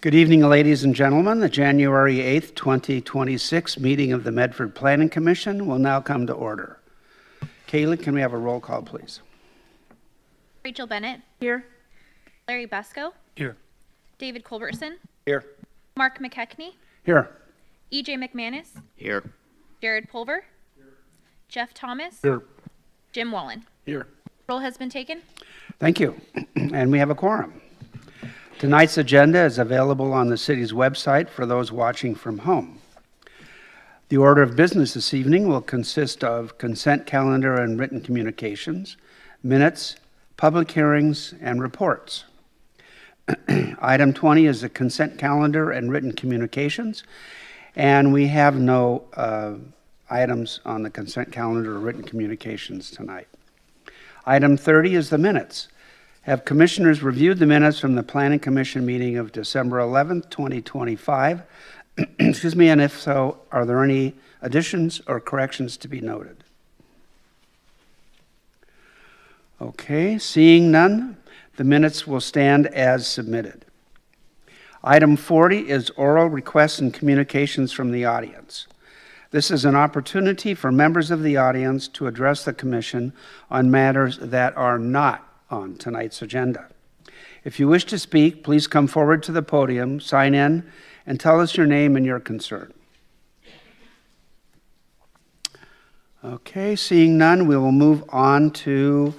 Good evening, ladies and gentlemen. The January 8th, 2026 meeting of the Medford Planning Commission will now come to order. Kaylee, can we have a roll call, please? Rachel Bennett. Here. Larry Busco. Here. David Culbertson. Here. Mark McKechnie. Here. EJ McManus. Here. Jared Pulver. Here. Jeff Thomas. Here. Jim Wallen. Here. Roll has been taken. Thank you. And we have a quorum. Tonight's agenda is available on the city's website for those watching from home. The order of business this evening will consist of consent calendar and written communications, minutes, public hearings, and reports. Item 20 is the consent calendar and written communications, and we have no items on the consent calendar or written communications tonight. Item 30 is the minutes. Have commissioners reviewed the minutes from the Planning Commission meeting of December 11th, 2025? Excuse me, and if so, are there any additions or corrections to be noted? Okay, seeing none, the minutes will stand as submitted. Item 40 is oral requests and communications from the audience. This is an opportunity for members of the audience to address the commission on matters that are not on tonight's agenda. If you wish to speak, please come forward to the podium, sign in, and tell us your name and your concern. Okay, seeing none, we will move on to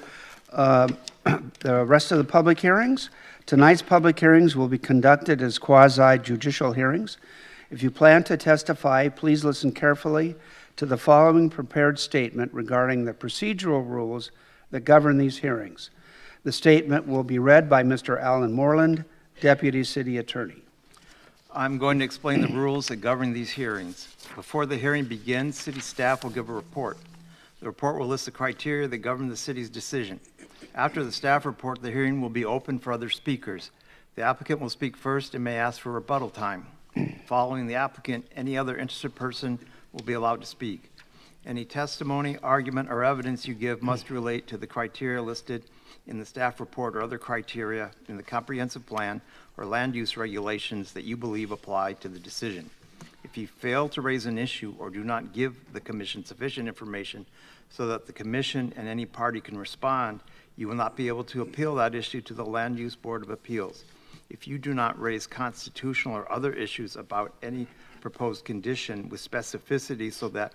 the rest of the public hearings. Tonight's public hearings will be conducted as quasi-judicial hearings. If you plan to testify, please listen carefully to the following prepared statement regarding the procedural rules that govern these hearings. The statement will be read by Mr. Alan Moreland, Deputy City Attorney. I'm going to explain the rules that govern these hearings. Before the hearing begins, city staff will give a report. The report will list the criteria that govern the city's decision. After the staff report, the hearing will be open for other speakers. The applicant will speak first and may ask for rebuttal time. Following the applicant, any other interested person will be allowed to speak. Any testimony, argument, or evidence you give must relate to the criteria listed in the staff report or other criteria in the comprehensive plan or land use regulations that you believe apply to the decision. If you fail to raise an issue or do not give the commission sufficient information so that the commission and any party can respond, you will not be able to appeal that issue to the Land Use Board of Appeals. If you do not raise constitutional or other issues about any proposed condition with specificity so that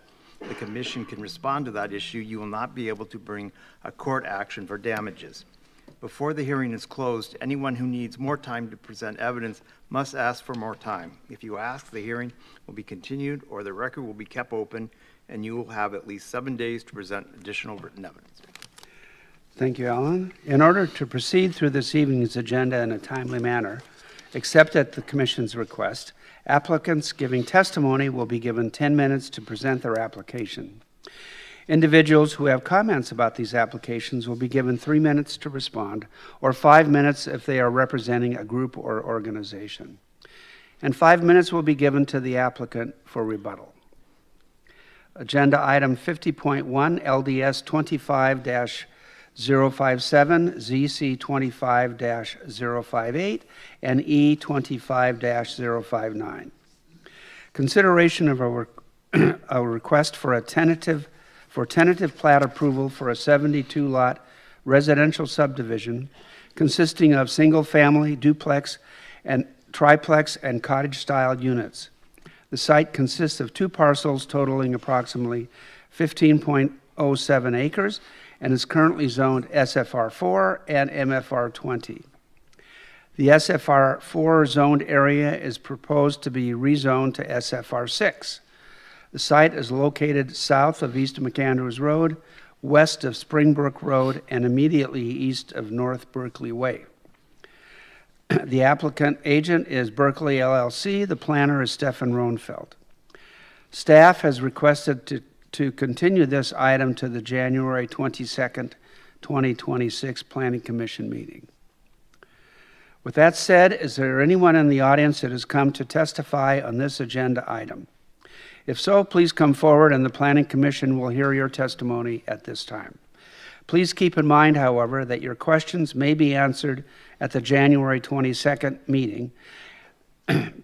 the commission can respond to that issue, you will not be able to bring a court action for damages. Before the hearing is closed, anyone who needs more time to present evidence must ask for more time. If you ask, the hearing will be continued or the record will be kept open, and you will have at least 7 days to present additional written evidence. Thank you, Alan. In order to proceed through this evening's agenda in a timely manner, except at the Commission's request, applicants giving testimony will be given 10 minutes to present their application. Individuals who have comments about these applications will be given 3 minutes to respond, or 5 minutes if they are representing a group or organization. And 5 minutes will be given to the applicant for rebuttal. Agenda item 50.1, LDS 25-057, ZC 25-058, and E 25-059. Consideration of a request for tentative plat approval for a 72-lot residential subdivision consisting of single-family, duplex, and triplex and cottage-style units. The site consists of 2 parcels totaling approximately 15.07 acres and is currently zoned SFR4 and MFR20. The SFR4 zoned area is proposed to be rezoned to SFR6. The site is located south of East McAndrews Road, west of Springbrook Road, and immediately east of North Berkeley Way. The applicant agent is Berkeley LLC. The planner is Stefan Rohnfeld. Staff has requested to continue this item to the January 22nd, 2026 Planning Commission meeting. With that said, is there anyone in the audience that has come to testify on this agenda item? If so, please come forward and the Planning Commission will hear your testimony at this time. Please keep in mind, however, that your questions may be answered at the January 22nd meeting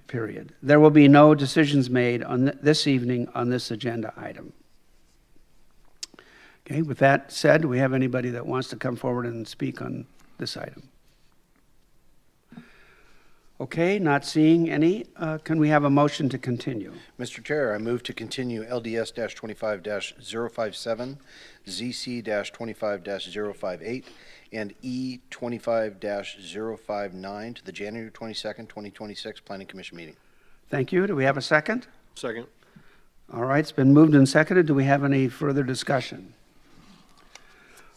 period. There will be no decisions made on this evening on this agenda item. Okay, with that said, do we have anybody that wants to come forward and speak on this item? Okay, not seeing any. Can we have a motion to continue? Mr. Chair, I move to continue LDS-25-057, ZC-25-058, and E-25-059 to the January 22nd, 2026 Planning Commission meeting. Thank you. Do we have a second? Second. All right, it's been moved and seconded. Do we have any further discussion?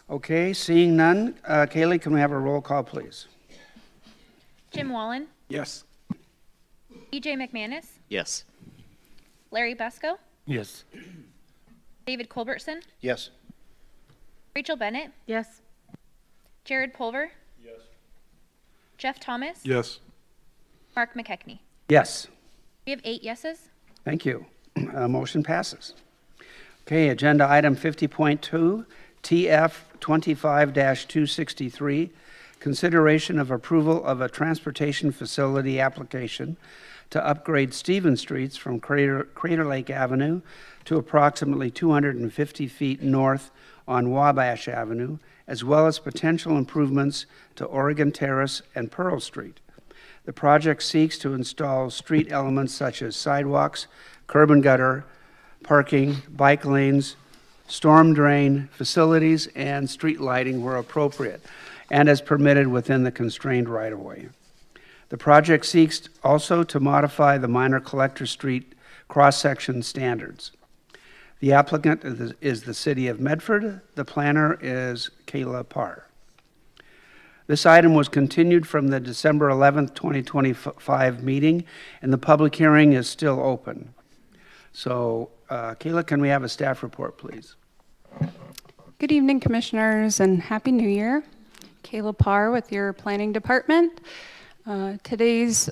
Okay, seeing none. Kaylee, can we have a roll call, please? Jim Wallen, Yes. E.J. McManus, Yes. Larry Busco, Yes. David Culbertson, Yes. Rachel Bennett, Yes. Jared Pulver, Yes. Jeff Thomas, Yes. Mark McKechnie. Yes. We have 8 yeses. Thank you. Motion passes. Okay, agenda item 50.2, TF 25-263, consideration of approval of a transportation facility application to upgrade Stevens Streets from Crater Lake Avenue to approximately 250 feet north on Wabash Avenue, as well as potential improvements to Oregon Terrace and Pearl Street. The project seeks to install street elements such as sidewalks, curb and gutter, parking, bike lanes, storm drain facilities, and street lighting where appropriate, and as permitted within the constrained right-of-way. The project seeks also to modify the minor collector street cross-section standards. The applicant is the city of Medford. The planner is Kayla Parr. This item was continued from the December 11th, 2025 meeting, and the public hearing is still open. So, Kayla, can we have a staff report, please? Good evening, Commissioners, and Happy New Year. Kayla Parr with your Planning Department. Today's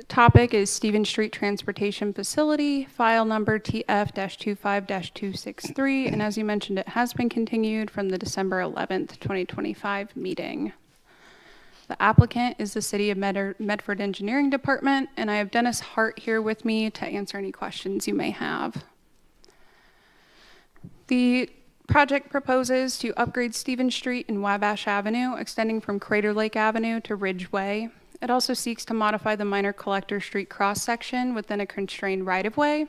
topic is Stevens Street Transportation Facility, file number TF-25-263, and as you mentioned, it has been continued from the December 11th, 2025 meeting. The applicant is the City of Medford Engineering Department, and I have Dennis Hart here with me to answer any questions you may have. The project proposes to upgrade Stevens Street and Wabash Avenue, extending from Crater Lake Avenue to Ridgeway. It also seeks to modify the minor collector street cross-section within a constrained right-of-way.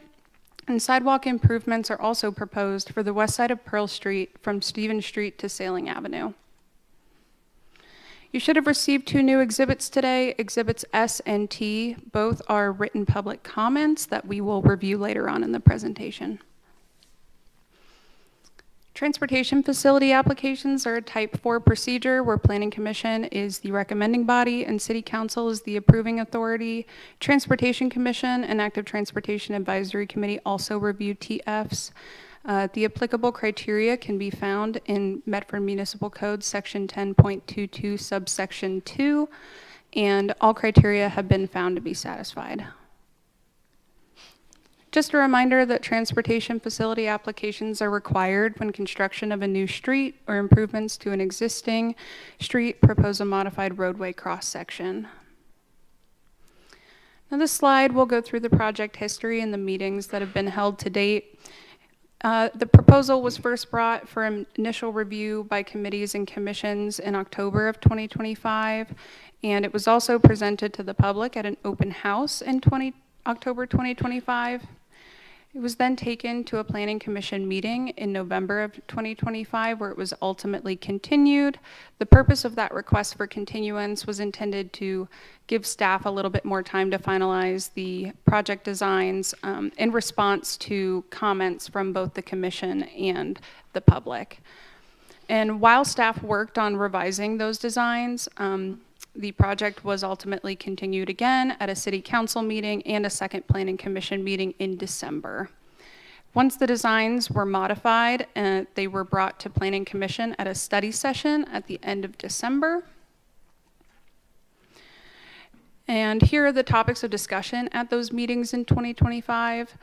And sidewalk improvements are also proposed for the west side of Pearl Street from Stevens Street to Sailing Avenue. You should have received 2 new exhibits today, Exhibits S and T. Both are written public comments that we will review later on in the presentation. Transportation facility applications are a Type 4 procedure where Planning Commission is the recommending body and City Council is the approving authority. Transportation Commission and Active Transportation Advisory Committee also review TFs. The applicable criteria can be found in Medford Municipal Code Section 10.22 subsection 2, and all criteria have been found to be satisfied. Just a reminder that transportation facility applications are required when construction of a new street or improvements to an existing street propose a modified roadway cross-section. Now this slide will go through the project history and the meetings that have been held to date. The proposal was first brought for an initial review by committees and commissions in October of 2025, and it was also presented to the public at an open house in October 2025. It was then taken to a Planning Commission meeting in November of 2025 where it was ultimately continued. The purpose of that request for continuance was intended to give staff a little bit more time to finalize the project designs in response to comments from both the Commission and the public. And while staff worked on revising those designs, the project was ultimately continued again at a City Council meeting and a second Planning Commission meeting in December. Once the designs were modified, they were brought to Planning Commission at a study session at the end of December. And here are the topics of discussion at those meetings in 2025.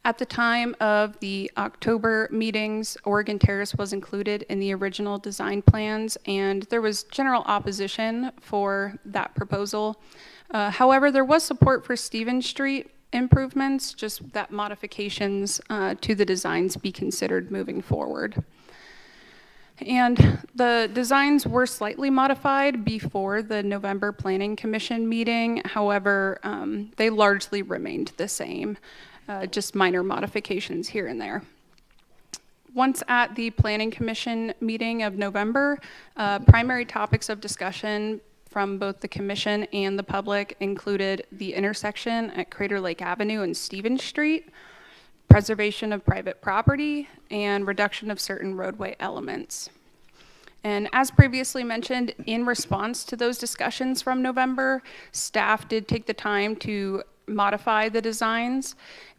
At the time of the October meetings, Oregon Terrace was included in the original design plans, and there was general opposition for that proposal. However, there was support for Stevens Street improvements, just that modifications to the designs be considered moving forward. And the designs were slightly modified before the November Planning Commission meeting. However, they largely remained the same, just minor modifications here and there. Once at the Planning Commission meeting of November, primary topics of discussion from both the commission and the public included the intersection at Crater Lake Avenue and Stevens Street, preservation of private property, and reduction of certain roadway elements. And as previously mentioned, in response to those discussions from November, staff did take the time to modify the designs.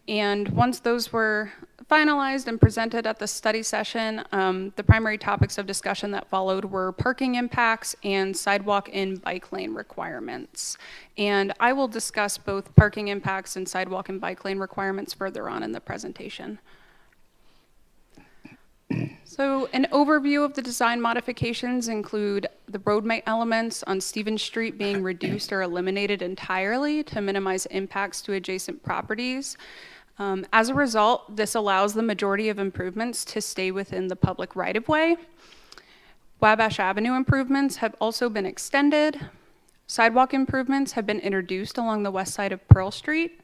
And once those were finalized and presented at the study session, the primary topics of discussion that followed were parking impacts and sidewalk and bike lane requirements. And I will discuss both parking impacts and sidewalk and bike lane requirements further on in the presentation. So an overview of the design modifications include the roadway elements on Stevens Street being reduced or eliminated entirely to minimize impacts to adjacent properties. As a result, this allows the majority of improvements to stay within the public right-of-way. Wabash Avenue improvements have also been extended. Sidewalk improvements have been introduced along the west side of Pearl Street,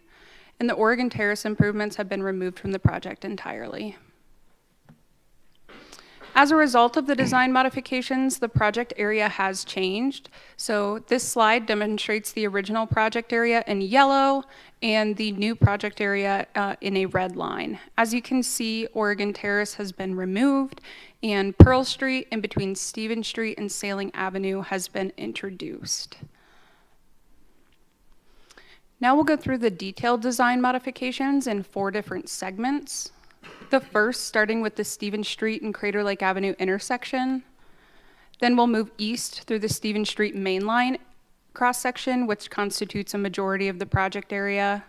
and the Oregon Terrace improvements have been removed from the project entirely. As a result of the design modifications, the project area has changed. So this slide demonstrates the original project area in yellow and the new project area in a red line. As you can see, Oregon Terrace has been removed, and Pearl Street in between Stevens Street and Sailing Avenue has been introduced. Now we'll go through the detailed design modifications in 4 different segments. The first, starting with the Stevens Street and Crater Lake Avenue intersection. Then we'll move east through the Stevens Street main line cross-section, which constitutes a majority of the project area.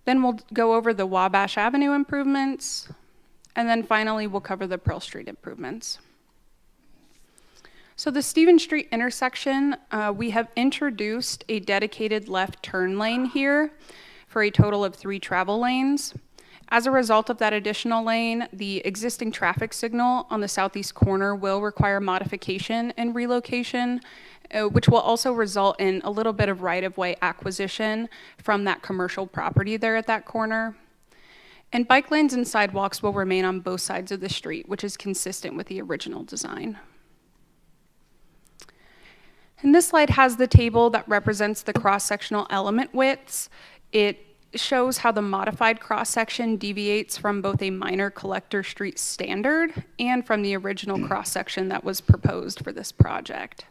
Then we'll go over the Wabash Avenue improvements. And then finally, we'll cover the Pearl Street improvements. So the Stevens Street intersection, we have introduced a dedicated left turn lane here for a total of 3 travel lanes. As a result of that additional lane, the existing traffic signal on the southeast corner will require modification and relocation, which will also result in a little bit of right-of-way acquisition from that commercial property there at that corner. And bike lanes and sidewalks will remain on both sides of the street, which is consistent with the original design. And this slide has the table that represents the cross-sectional element widths. It shows how the modified cross-section deviates from both a minor collector street standard and from the original cross-section that was proposed for this project.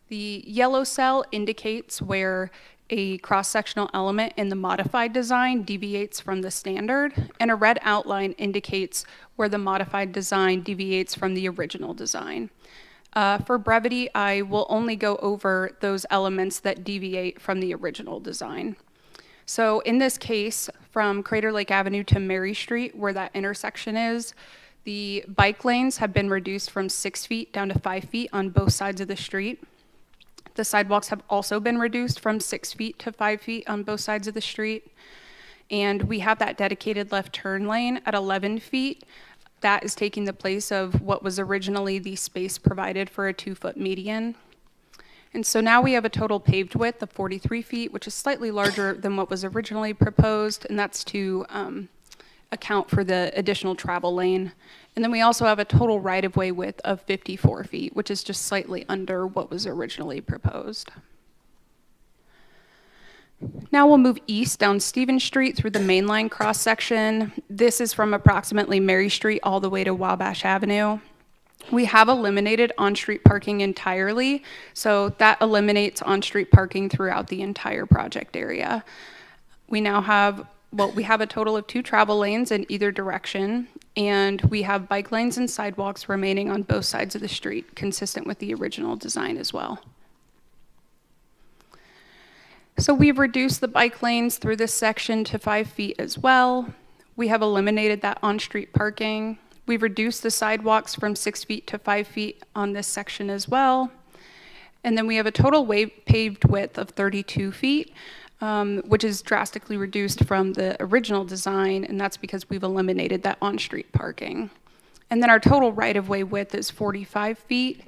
The yellow cell indicates where a cross-sectional element in the modified design deviates from the standard, and a red outline indicates where the modified design deviates from the original design. For brevity, I will only go over those elements that deviate from the original design. So in this case, from Crater Lake Avenue to Mary Street, where that intersection is, the bike lanes have been reduced from 6 feet down to 5 feet on both sides of the street. The sidewalks have also been reduced from 6 feet to 5 feet on both sides of the street. And we have that dedicated left turn lane at 11 feet. That is taking the place of what was originally the space provided for a 2-foot median. And so now we have a total paved width of 43 feet, which is slightly larger than what was originally proposed, and that's to account for the additional travel lane. And then we also have a total right-of-way width of 54 feet, which is just slightly under what was originally proposed. Now we'll move east down Stevens Street through the mainline cross-section. This is from approximately Mary Street all the way to Wabash Avenue. We have eliminated on-street parking entirely, so that eliminates on-street parking throughout the entire project area. We now have, we have a total of 2 travel lanes in either direction, and we have bike lanes and sidewalks remaining on both sides of the street, consistent with the original design as well. So we've reduced the bike lanes through this section to 5 feet as well. We have eliminated that on-street parking. We've reduced the sidewalks from 6 feet to 5 feet on this section as well. And then we have a total paved width of 32 feet, which is drastically reduced from the original design, and that's because we've eliminated that on-street parking. And then our total right-of-way width is 45 feet,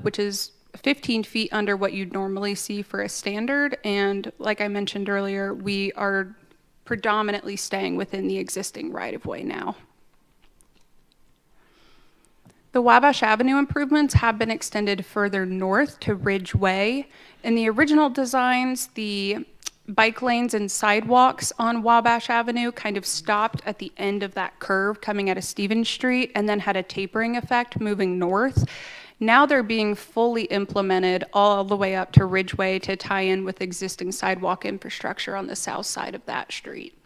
which is 15 feet under what you'd normally see for a standard. And like I mentioned earlier, we are predominantly staying within the existing right-of-way now. The Wabash Avenue improvements have been extended further north to Ridge Way. In the original designs, the bike lanes and sidewalks on Wabash Avenue kind of stopped at the end of that curve coming out of Stevens Street and then had a tapering effect moving north. Now they're being fully implemented all the way up to Ridgeway to tie in with existing sidewalk infrastructure on the south side of that street.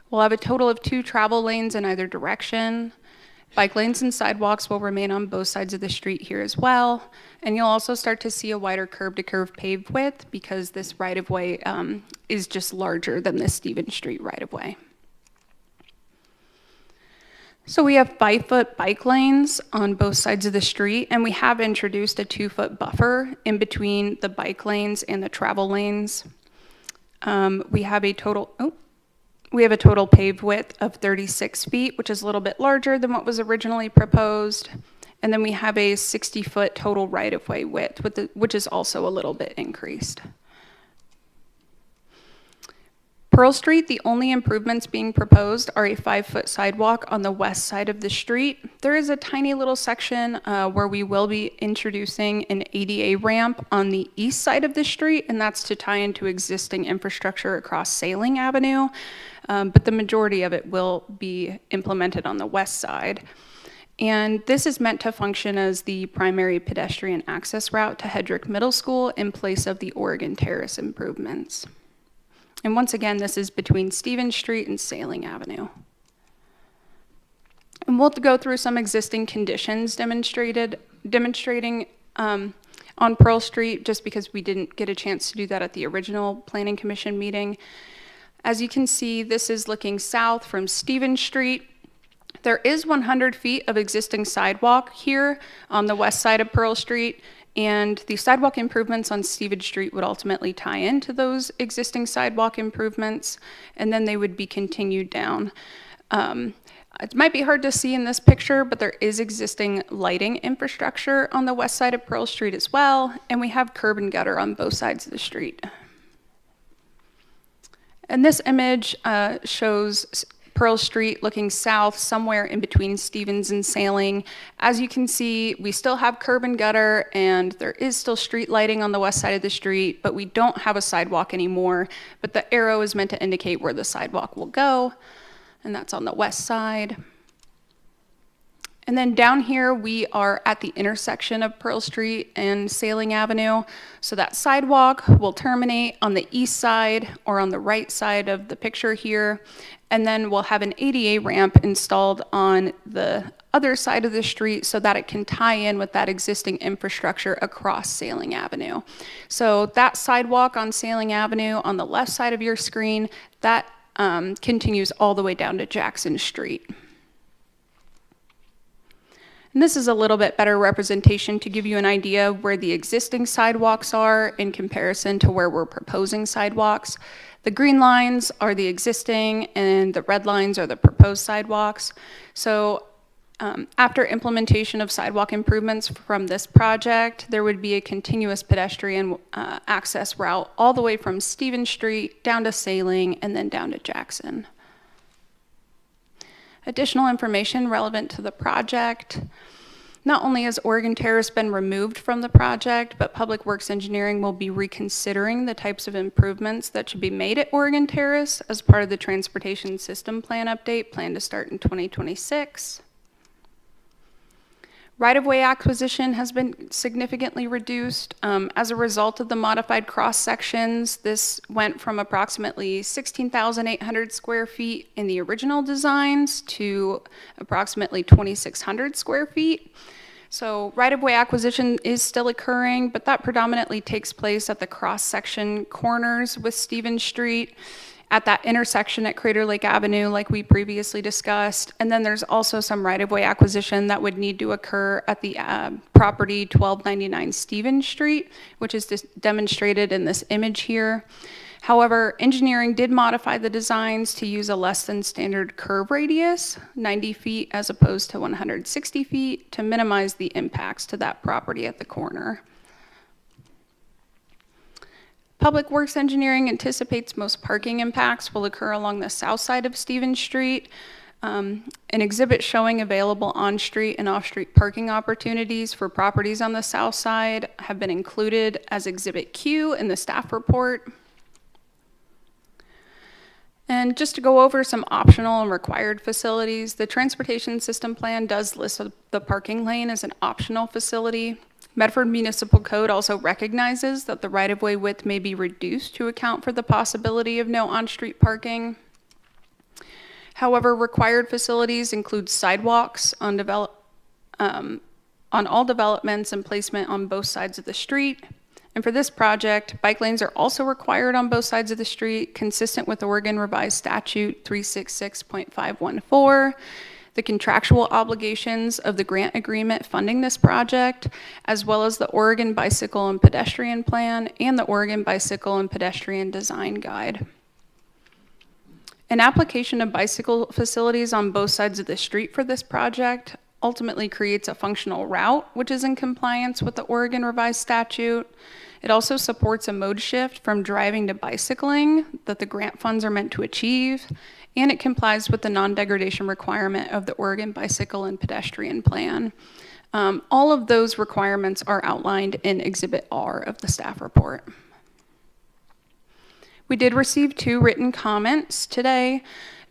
We'll have a total of 2 travel lanes in either direction. Bike lanes and sidewalks will remain on both sides of the street here as well. And you'll also start to see a wider curb-to-curb paved width because this right-of-way is just larger than the Stevens Street right-of-way. So we have 5-foot bike lanes on both sides of the street, and we have introduced a 2-foot buffer in between the bike lanes and the travel lanes. We have a total paved width of 36 feet, which is a little bit larger than what was originally proposed. And then we have a 60-foot total right-of-way width, which is also a little bit increased. Pearl Street, the only improvements being proposed are a 5-foot sidewalk on the west side of the street. There is a tiny little section where we will be introducing an ADA ramp on the east side of the street, and that's to tie into existing infrastructure across Sailing Avenue. But the majority of it will be implemented on the west side. And this is meant to function as the primary pedestrian access route to Hedrick Middle School in place of the Oregon Terrace improvements. And once again, this is between Stevens Street and Sailing Avenue. And we'll go through some existing conditions demonstrating on Pearl Street, just because we didn't get a chance to do that at the original Planning Commission meeting. As you can see, this is looking south from Stevens Street. There is 100 feet of existing sidewalk here on the west side of Pearl Street, and the sidewalk improvements on Stevens Street would ultimately tie into those existing sidewalk improvements, and then they would be continued down. It might be hard to see in this picture, but there is existing lighting infrastructure on the west side of Pearl Street as well, and we have curb and gutter on both sides of the street. And this image shows Pearl Street looking south, somewhere in between Stevens and Sailing. As you can see, we still have curb and gutter, and there is still street lighting on the west side of the street, but we don't have a sidewalk anymore. But the arrow is meant to indicate where the sidewalk will go, and that's on the west side. And then down here, we are at the intersection of Pearl Street and Sailing Avenue. So that sidewalk will terminate on the east side or on the right side of the picture here. And then we'll have an ADA ramp installed on the other side of the street so that it can tie in with that existing infrastructure across Sailing Avenue. So that sidewalk on Sailing Avenue on the left side of your screen, that continues all the way down to Jackson Street. And this is a little bit better representation to give you an idea of where the existing sidewalks are in comparison to where we're proposing sidewalks. The green lines are the existing and the red lines are the proposed sidewalks. So after implementation of sidewalk improvements from this project, there would be a continuous pedestrian access route all the way from Stevens Street down to Sailing and then down to Jackson. Additional information relevant to the project. Not only has Oregon Terrace been removed from the project, but Public Works Engineering will be reconsidering the types of improvements that should be made at Oregon Terrace as part of the Transportation System Plan update planned to start in 2026. Right-of-way acquisition has been significantly reduced. As a result of the modified cross-sections, this went from approximately 16,800 square feet in the original designs to approximately 2,600 square feet. So right-of-way acquisition is still occurring, but that predominantly takes place at the cross-section corners with Stevens Street, at that intersection at Crater Lake Avenue, like we previously discussed. And then there's also some right-of-way acquisition that would need to occur at the property 1299 Stevens Street, which is demonstrated in this image here. However, engineering did modify the designs to use a less than standard curve radius, 90 feet as opposed to 160 feet, to minimize the impacts to that property at the corner. Public Works Engineering anticipates most parking impacts will occur along the south side of Stevens Street. An exhibit showing available on-street and off-street parking opportunities for properties on the south side have been included as Exhibit Q in the staff report. And just to go over some optional and required facilities, the Transportation System Plan does list the parking lane as an optional facility. Medford Municipal Code also recognizes that the right-of-way width may be reduced to account for the possibility of no on-street parking. However, required facilities include sidewalks on all developments and placement on both sides of the street. And for this project, bike lanes are also required on both sides of the street, consistent with Oregon Revised Statute 366.514. The contractual obligations of the grant agreement funding this project, as well as the Oregon Bicycle and Pedestrian Plan and the Oregon Bicycle and Pedestrian Design Guide. An application of bicycle facilities on both sides of the street for this project ultimately creates a functional route, which is in compliance with the Oregon Revised Statute. It also supports a mode shift from driving to bicycling that the grant funds are meant to achieve, and it complies with the non-degradation requirement of the Oregon Bicycle and Pedestrian Plan. All of those requirements are outlined in Exhibit R of the staff report. We did receive 2 written comments today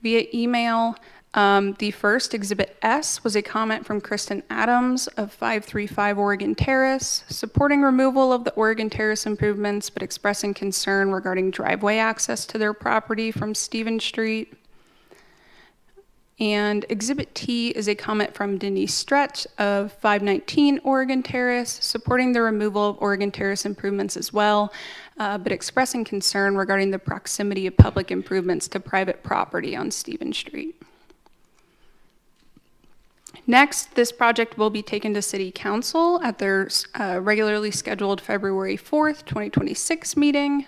via email. The first, Exhibit S, was a comment from Kristen Adams of 535 Oregon Terrace, supporting removal of the Oregon Terrace improvements, but expressing concern regarding driveway access to their property from Stevens Street. And Exhibit T is a comment from Denise Stretch of 519 Oregon Terrace, supporting the removal of Oregon Terrace improvements as well, but expressing concern regarding the proximity of public improvements to private property on Stevens Street. Next, this project will be taken to City Council at their regularly scheduled February 4th, 2026 meeting.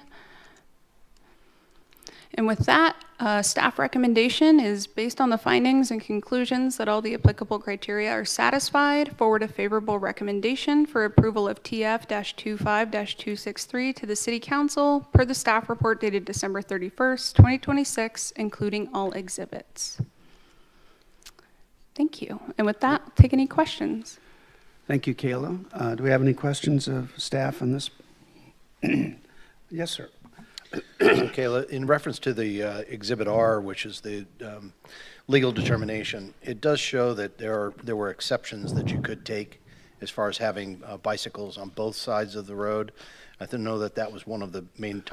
And with that, staff recommendation is based on the findings and conclusions that all the applicable criteria are satisfied, forward a favorable recommendation for approval of TF-25-263 to the City Council per the staff report dated December 31st, 2026, including all exhibits. Thank you. And with that, I'll take any questions. Thank you, Kayla. Do we have any questions of staff on this? Yes, sir. So, Kayla, in reference to the Exhibit R, which is the legal determination, it does show that there were exceptions that you could take as far as having bicycles on both sides of the road. I didn't know that that was one of the main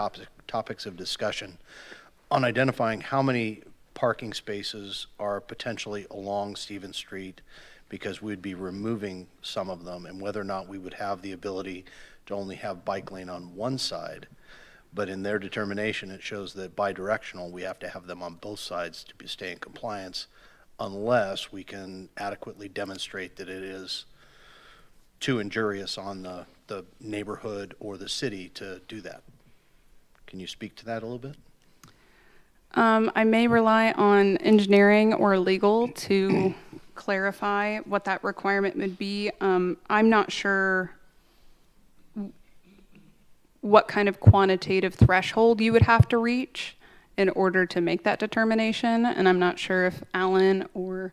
topics of discussion on identifying how many parking spaces are potentially along Stevens Street, because we'd be removing some of them, and whether or not we would have the ability to only have bike lane on one side. But in their determination, it shows that bidirectional, we have to have them on both sides to stay in compliance, unless we can adequately demonstrate that it is too injurious on the neighborhood or the city to do that. Can you speak to that a little bit? I may rely on engineering or legal to clarify what that requirement would be. I'm not sure what kind of quantitative threshold you would have to reach in order to make that determination, and I'm not sure if Alan or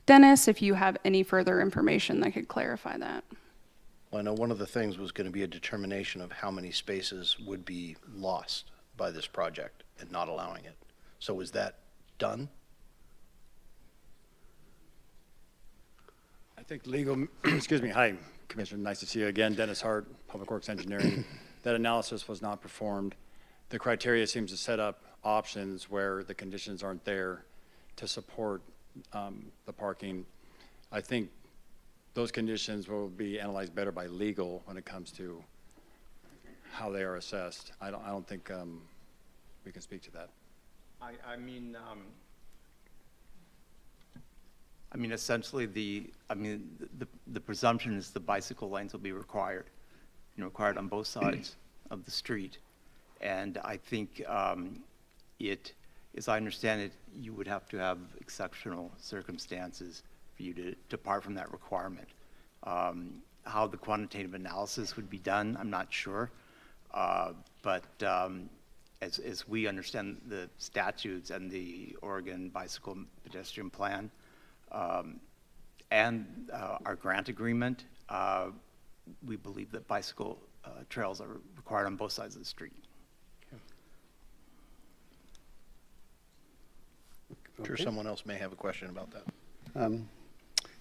Dennis, if you have any further information that could clarify that. Well, I know one of the things was going to be a determination of how many spaces would be lost by this project and not allowing it. So is that done? I think legal, excuse me, hi, Commissioner, nice to see you again. Dennis Hart, Public Works Engineering. That analysis was not performed. The criteria seems to set up options where the conditions aren't there to support the parking. I think those conditions will be analyzed better by legal when it comes to how they are assessed. I don't think we can speak to that. I mean, essentially, the presumption is the bicycle lanes will be required, required on both sides of the street. And I think as I understand it, you would have to have exceptional circumstances for you to depart from that requirement. How the quantitative analysis would be done, I'm not sure. But as we understand the statutes and the Oregon Bicycle Pedestrian Plan, and our grant agreement, we believe that bicycle trails are required on both sides of the street. I'm sure someone else may have a question about that.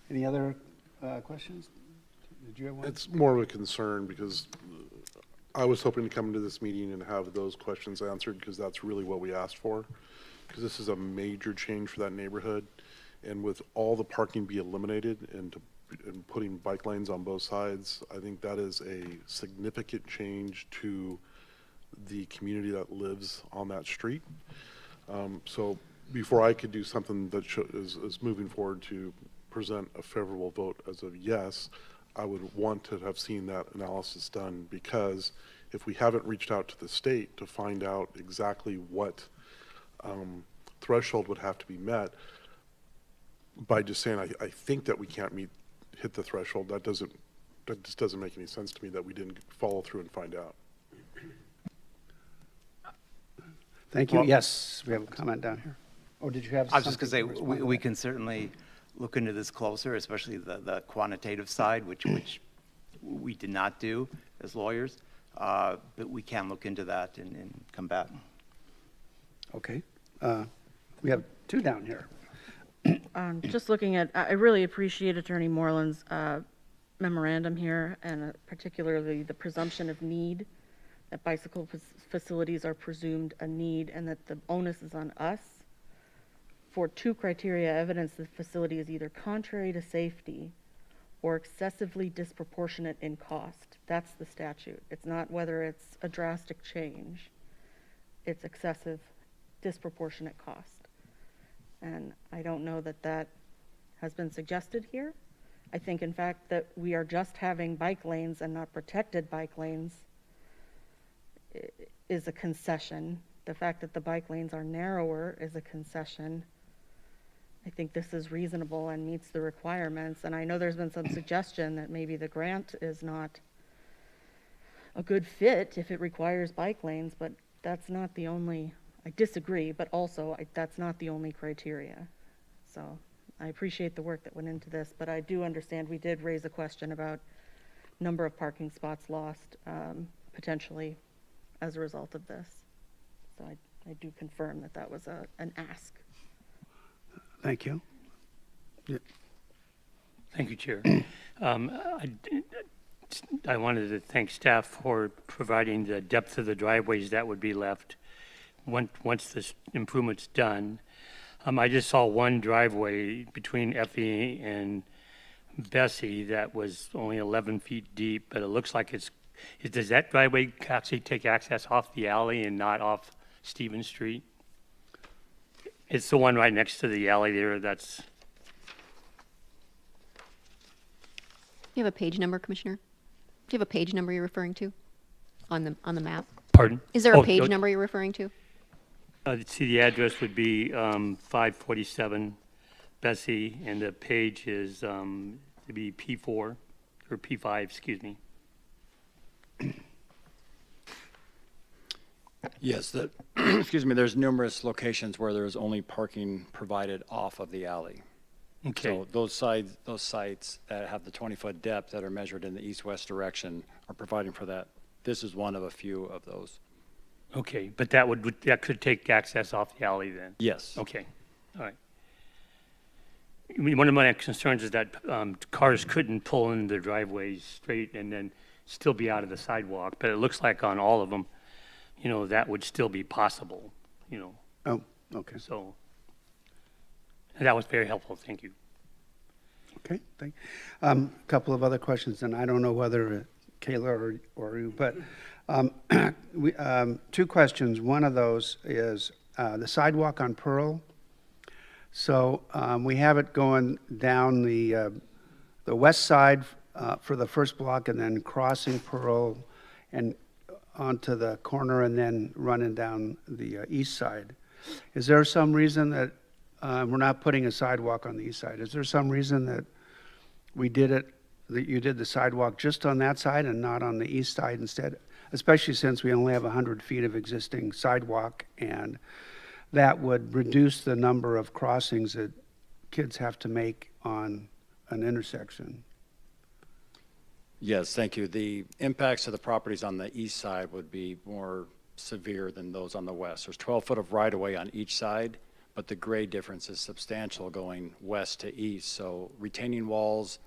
Any other questions? Did you have one? It's more of a concern because I was hoping to come into this meeting and have those questions answered because that's really what we asked for. Because this is a major change for that neighborhood. And with all the parking be eliminated and putting bike lanes on both sides, I think that is a significant change to the community that lives on that street. So before I could do something that is moving forward to present a favorable vote as of yes, I would want to have seen that analysis done, because if we haven't reached out to the state to find out exactly what threshold would have to be met, by just saying I think that we can't hit the threshold, that just doesn't make any sense to me that we didn't follow through and find out. Thank you. Well- Yes, we have a comment down here. Oh, did you have I something? was just going to say, to respond to we that? can certainly look into this closer, especially the quantitative side, which we did not do as lawyers, but we can look into that and come back. Okay. We have two down here. Just looking at, I really appreciate Attorney Moreland's memorandum here, and particularly the presumption of need, that bicycle facilities are presumed a need, and that the onus is on us for two criteria: evidence the facility is either contrary to safety or excessively disproportionate in cost. That's the statute. It's not whether it's a drastic change. It's excessive, disproportionate cost. And I don't know that that has been suggested here. I think, in fact, that we are just having bike lanes and not protected bike lanes is a concession. The fact that the bike lanes are narrower is a concession. I think this is reasonable and meets the requirements. And I know there's been some suggestion that maybe the grant is not a good fit if it requires bike lanes, but that's not the only, I disagree, but also that's not the only criteria. So I appreciate the work that went into this, but I do understand we did raise a question about number of parking spots lost potentially as a result of this. So I do confirm that that was an ask. Thank you. Thank you, Chair. I wanted to thank staff for providing the depth of the driveways that would be left once this improvement's done. I just saw one driveway between Effie and Bessie that was only 11 feet deep, but it looks like does that driveway actually take access off the alley and not off Stevens Street? It's the one right next to the alley there. That's, Do you have a page number, Commissioner? Do you have a page number you're referring to on the map? pardon? Is there a Oh, page number you're referring to? See, the address would be 547 Bessie, and the page is to be P4 or P5, excuse me. Yes, excuse me, there's numerous locations where there's only parking provided off of the alley. Okay. So those sites that have the 20-foot depth that are measured in the east-west direction are providing for that. This is one of a few of those. Okay, but that could take access off the alley then? Yes. Okay, all right. I mean, one of my concerns is that cars couldn't pull in the driveways straight and then still be out of the sidewalk, but it looks like on all of them, that would still be possible, Oh, okay. so. And that was very helpful, thank you. Okay, thank, couple of other questions, and I don't know whether Kayla or you, but two questions. One of those is the sidewalk on Pearl. So we have it going down the west side for the first block and then crossing Pearl and onto the corner and then running down the east side. Is there some reason that we're not putting a sidewalk on the east side? Is there some reason that we did it, that you did the sidewalk just on that side and not on the east side instead? Especially since we only have 100 feet of existing sidewalk, and that would reduce the number of crossings that kids have to make on an intersection. Yes, thank you. The impacts to the properties on the east side would be more severe than those on the west. There's 12 foot of right-of-way on each side, but the grade difference is substantial going west to east. So retaining walls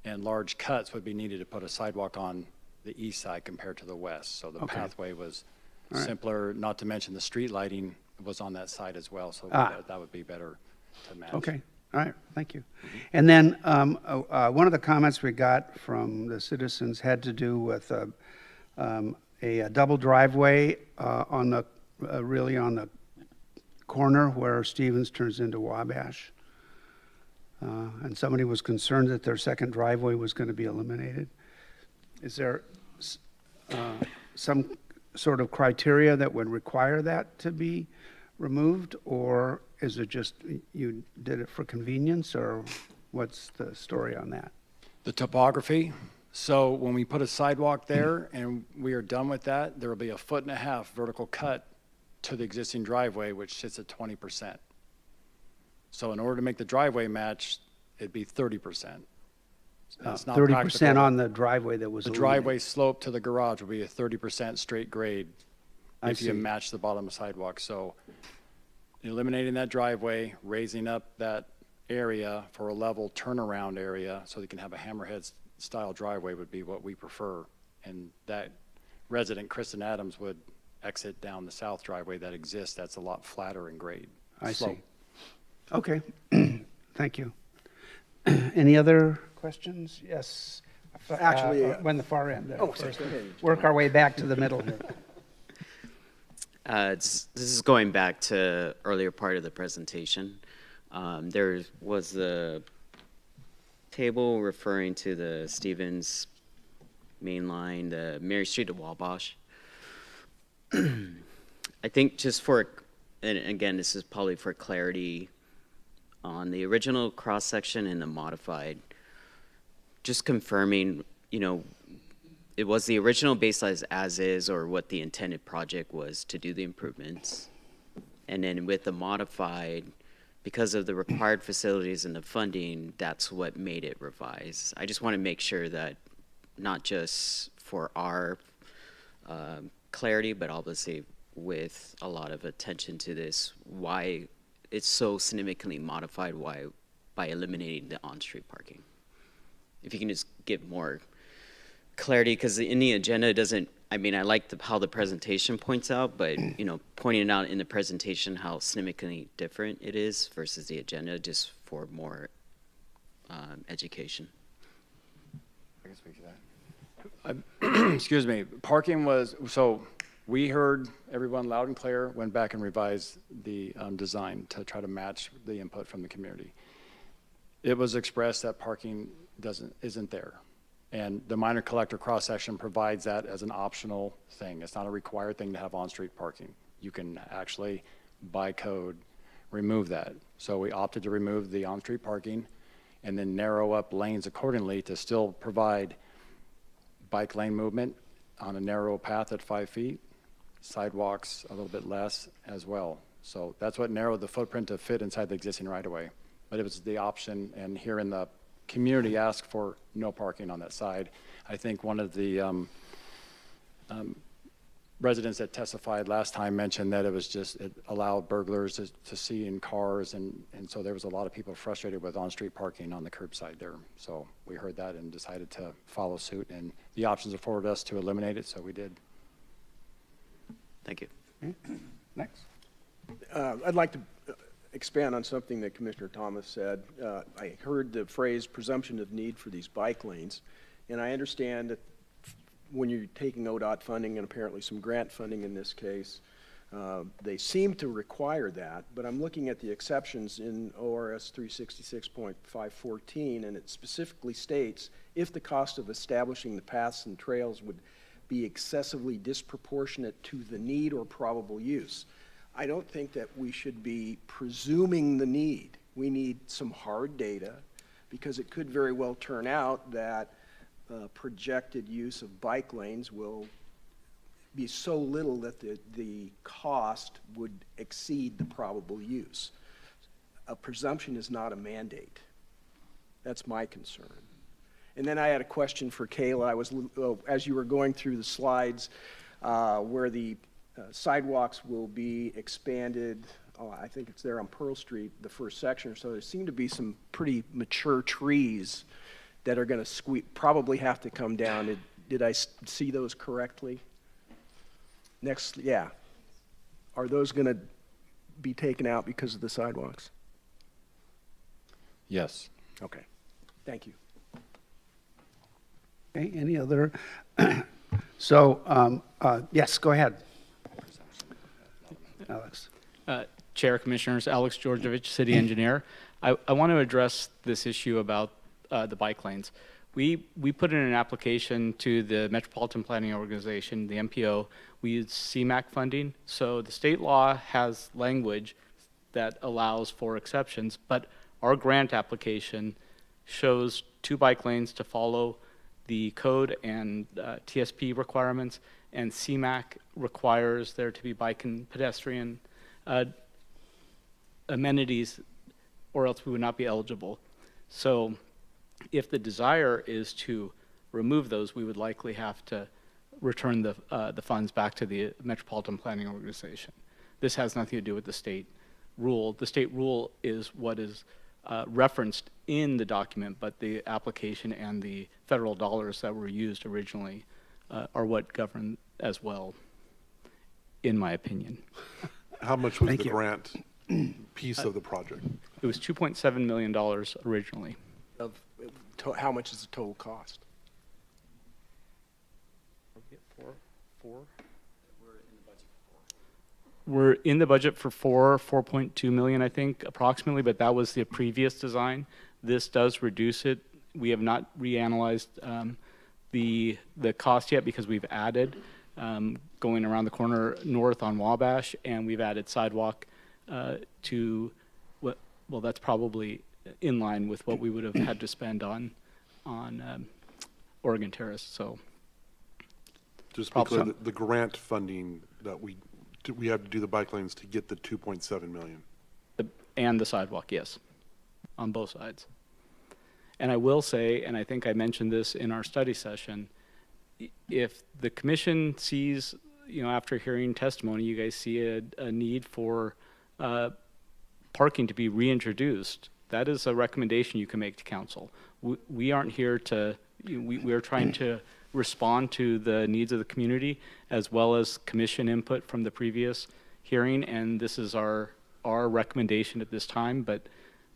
and large cuts would be needed to put a sidewalk on the east side compared to the west. So the Okay. pathway was All right. simpler, not to mention the street lighting was on that side as well. So Ah. that would be better to match. Okay, all right, thank you. And then one of the comments we got from the citizens had to do with a double driveway on the, really on the corner where Stevens turns into Wabash. And somebody was concerned that their second driveway was going to be eliminated. Is there some sort of criteria that would require that to be removed, or is it just you did it for convenience, or what's the story on that? The topography. So when we put a sidewalk there and we are done with that, there will be a 1.5 foot vertical cut to the existing driveway, which sits at 20%. So in order to make the driveway match, it'd be 30%. It's not 30% practical. on the driveway that was The eliminated. driveway slope to the garage will be a 30% straight grade I if you see. match the bottom of the sidewalk. So eliminating that driveway, raising up that area for a level turnaround area so they can have a hammerhead style driveway would be what we prefer. And that resident, Kristen Adams, would exit down the south driveway that exists. That's a lot flatter and grade. I slope. see. Okay, thank you. Any other questions? Yes. Actually, When the far end. Oh, sorry, go ahead. Work our way back to the middle here. This is going back to earlier part of the presentation. There was a table referring to the Stevens main line, the Mary Street to Wabash. I think just for, and again, this is probably for clarity on the original cross-section and the modified, just confirming, you know, it was the original baseline as is, or what the intended project was to do the improvements. And then with the modified, because of the required facilities and the funding, that's what made it revised. I just want to make sure that not just for our clarity, but obviously with a lot of attention to this, why it's so significantly modified, why by eliminating the on-street parking. If you can just give more clarity, because in the agenda it doesn't, I mean, I like how the presentation points out, but, you know, pointing out in the presentation how significantly different it is versus the agenda, just for more education. I can speak to that. Excuse me. Parking was, so we heard everyone loud and clear, went back and revised the design to try to match the input from the community. It was expressed that parking isn't there. And the minor collector cross-section provides that as an optional thing. It's not a required thing to have on-street parking. You can actually, by code, remove that. So we opted to remove the on-street parking and then narrow up lanes accordingly to still provide bike lane movement on a narrow path at 5 feet, sidewalks a little bit less as well. So that's what narrowed the footprint to fit inside the existing right-of-way. But it was the option, and here in the community asked for no parking on that side. I think one of the residents that testified last time mentioned that it allowed burglars to see in cars, and so there was a lot of people frustrated with on-street parking on the curbside there. So we heard that and decided to follow suit, and the options afforded us to eliminate it, so we did. Thank you. Next. I'd like to expand on something that Commissioner Thomas said. I heard the phrase presumption of need for these bike lanes, and I understand that when you're taking ODOT funding and apparently some grant funding in this case, they seem to require that, but I'm looking at the exceptions in ORS 366.514, and it specifically states, if the cost of establishing the paths and trails would be excessively disproportionate to the need or probable use. I don't think that we should be presuming the need. We need some hard data, because it could very well turn out that projected use of bike lanes will be so little that the cost would exceed the probable use. A presumption is not a mandate. That's my concern. And then I had a question for Kayla. I was, as you were going through the slides, where the sidewalks will be expanded, I think it's there on Pearl Street, the first section or so. There seem to be some pretty mature trees that are going to probably have to come down. Did I see those correctly? Next, yeah. Are those going to be taken out because of the sidewalks? Yes. Okay. Thank you. Okay, any other? So, yes, go ahead. Alex. Chair, Commissioners, Alex Georgievich, City Engineer. I want to address this issue about the bike lanes. We put in an application to the Metropolitan Planning Organization, the MPO. We use CMAQ funding. So the state law has language that allows for exceptions, but our grant application shows 2 bike lanes to follow the code and TSP requirements, and CMAQ requires there to be bike and pedestrian amenities, or else we would not be eligible. So if the desire is to remove those, we would likely have to return the funds back to the Metropolitan Planning Organization. This has nothing to do with the state rule. The state rule is what is referenced in the document, but the application and the federal dollars that were used originally are what govern as well, in my opinion. How much was Thank the you. grant piece of the project? It was $2.7 million originally. How much is the total cost? We're in the budget for 4.2 million, I think, approximately, but that was the previous design. This does reduce it. We have not reanalyzed the cost yet, because we've added going around the corner north on Wabash, and we've added sidewalk to what, well, that's probably in line with what we would have had to spend on Oregon Terrace. So Just Probably because the grant funding that we have to do the bike lanes to get the 2.7 million. and the sidewalk, yes, on both sides. And I will say, and I think I mentioned this in our study session, if the commission sees, after hearing testimony, you guys see a need for parking to be reintroduced, that is a recommendation you can make to council. We aren't here to, we are trying to respond to the needs of the community as well as commission input from the previous hearing, and this is our recommendation at this time, but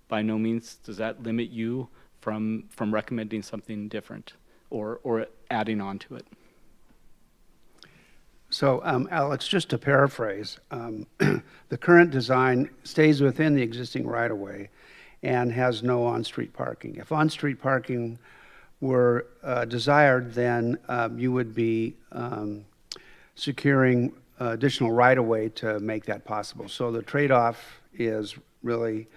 by no means does that limit you from recommending something different or adding on to it. So, Alex, just to paraphrase, the current design stays within the existing right-of-way and has no on-street parking. If on-street parking were desired, then you would be securing additional right-of-way to make that possible. So the trade-off is really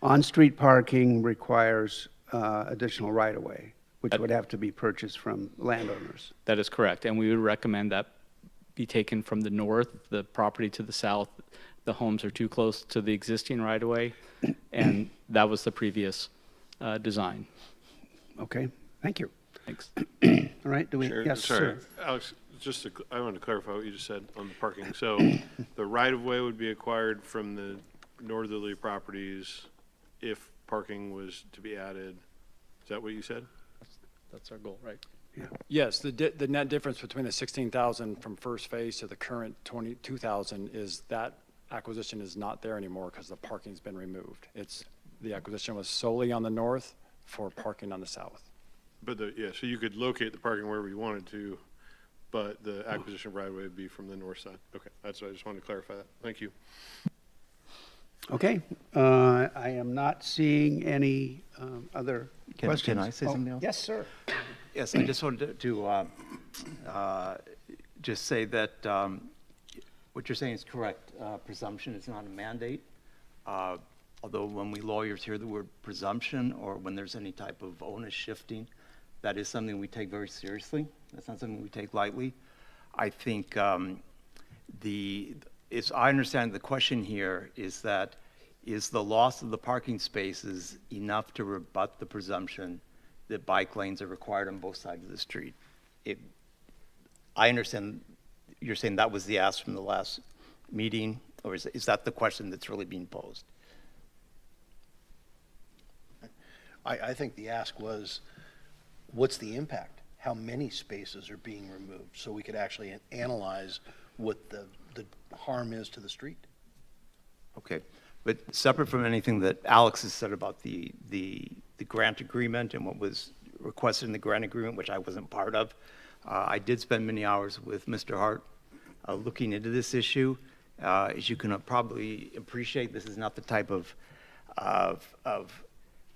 on-street parking requires additional right-of-way, which would have to be purchased from landowners. That is correct, and we would recommend that be taken from the north, the property to the south. The homes are too close to the existing right-of-way, and that was the previous design. Okay, thank you. Thanks. All right, do we, yes, Sorry, sir. Alex, I want to clarify what you just said on the parking. So the right-of-way would be acquired from the northerly properties if parking was to be added. Is that what you said? That's our goal, right? Yes, the net difference between the 16,000 from first phase to the current 22,000 is that acquisition is not there anymore because the parking's been removed. The acquisition was solely on the north for parking on the south. But yeah, so you could locate the parking wherever you wanted to, but the acquisition right away would be from the north side. Okay, that's what I just wanted to clarify that. Thank you. Okay, I am not seeing any other questions. Can I say something else? Yes, sir. Yes, I just wanted to just say that what you're saying is correct. Presumption is not a mandate. Although when we lawyers hear the word presumption or when there's any type of onus shifting, that is something we take very seriously. That's not something we take lightly. I think I understand the question here is that is the loss of the parking spaces enough to rebut the presumption that bike lanes are required on both sides of the street? I understand you're saying that was the ask from the last meeting, or is that the question that's really being posed? I think the ask was, what's the impact? How many spaces are being removed? So we could actually analyze what the harm is to the street. Okay, but separate from anything that Alex has said about the grant agreement and what was requested in the grant agreement, which I wasn't part of, I did spend many hours with Mr. Hart looking into this issue. As you can probably appreciate, this is not the type of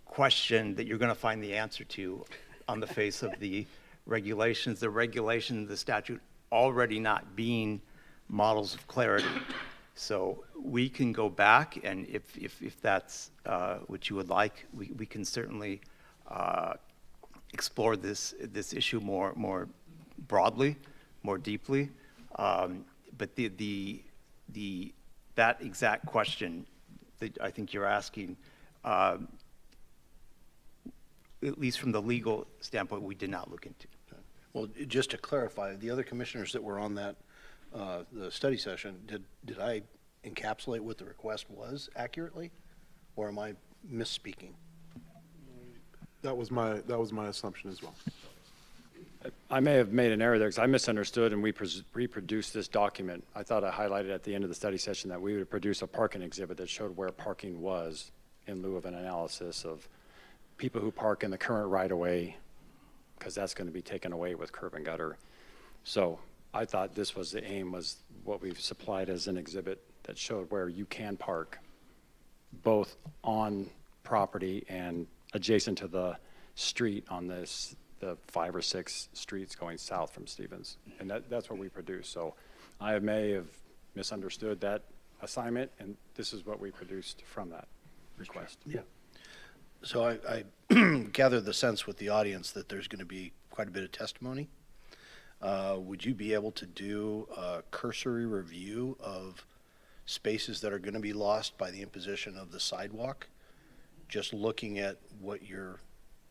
question that you're going to find the answer to on the face of the regulations. The regulation, the statute already not being models of clarity. So we can go back, and if that's what you would like, we can certainly explore this issue more broadly, more deeply. But that exact question that I think you're asking, at least from the legal standpoint, we did not look into. Well, just to clarify, the other commissioners that were on that, the study session, did I encapsulate what the request was accurately, or am I misspeaking? That was my assumption as well. I may have made an error there because I misunderstood and we reproduced this document. I thought I highlighted at the end of the study session that we would produce a parking exhibit that showed where parking was in lieu of an analysis of people who park in the current right-of-way, because that's going to be taken away with curb and gutter. So I thought this was the aim, was what we've supplied as an exhibit that showed where you can park both on property and adjacent to the street on the 5 or 6 streets going south from Stevens. And that's what we produced. So I may have misunderstood that assignment, and this is what we produced from that request. Yeah. So I gather the sense with the audience that there's going to be quite a bit of testimony. Would you be able to do a cursory review of spaces that are going to be lost by the imposition of the sidewalk? Just looking at what your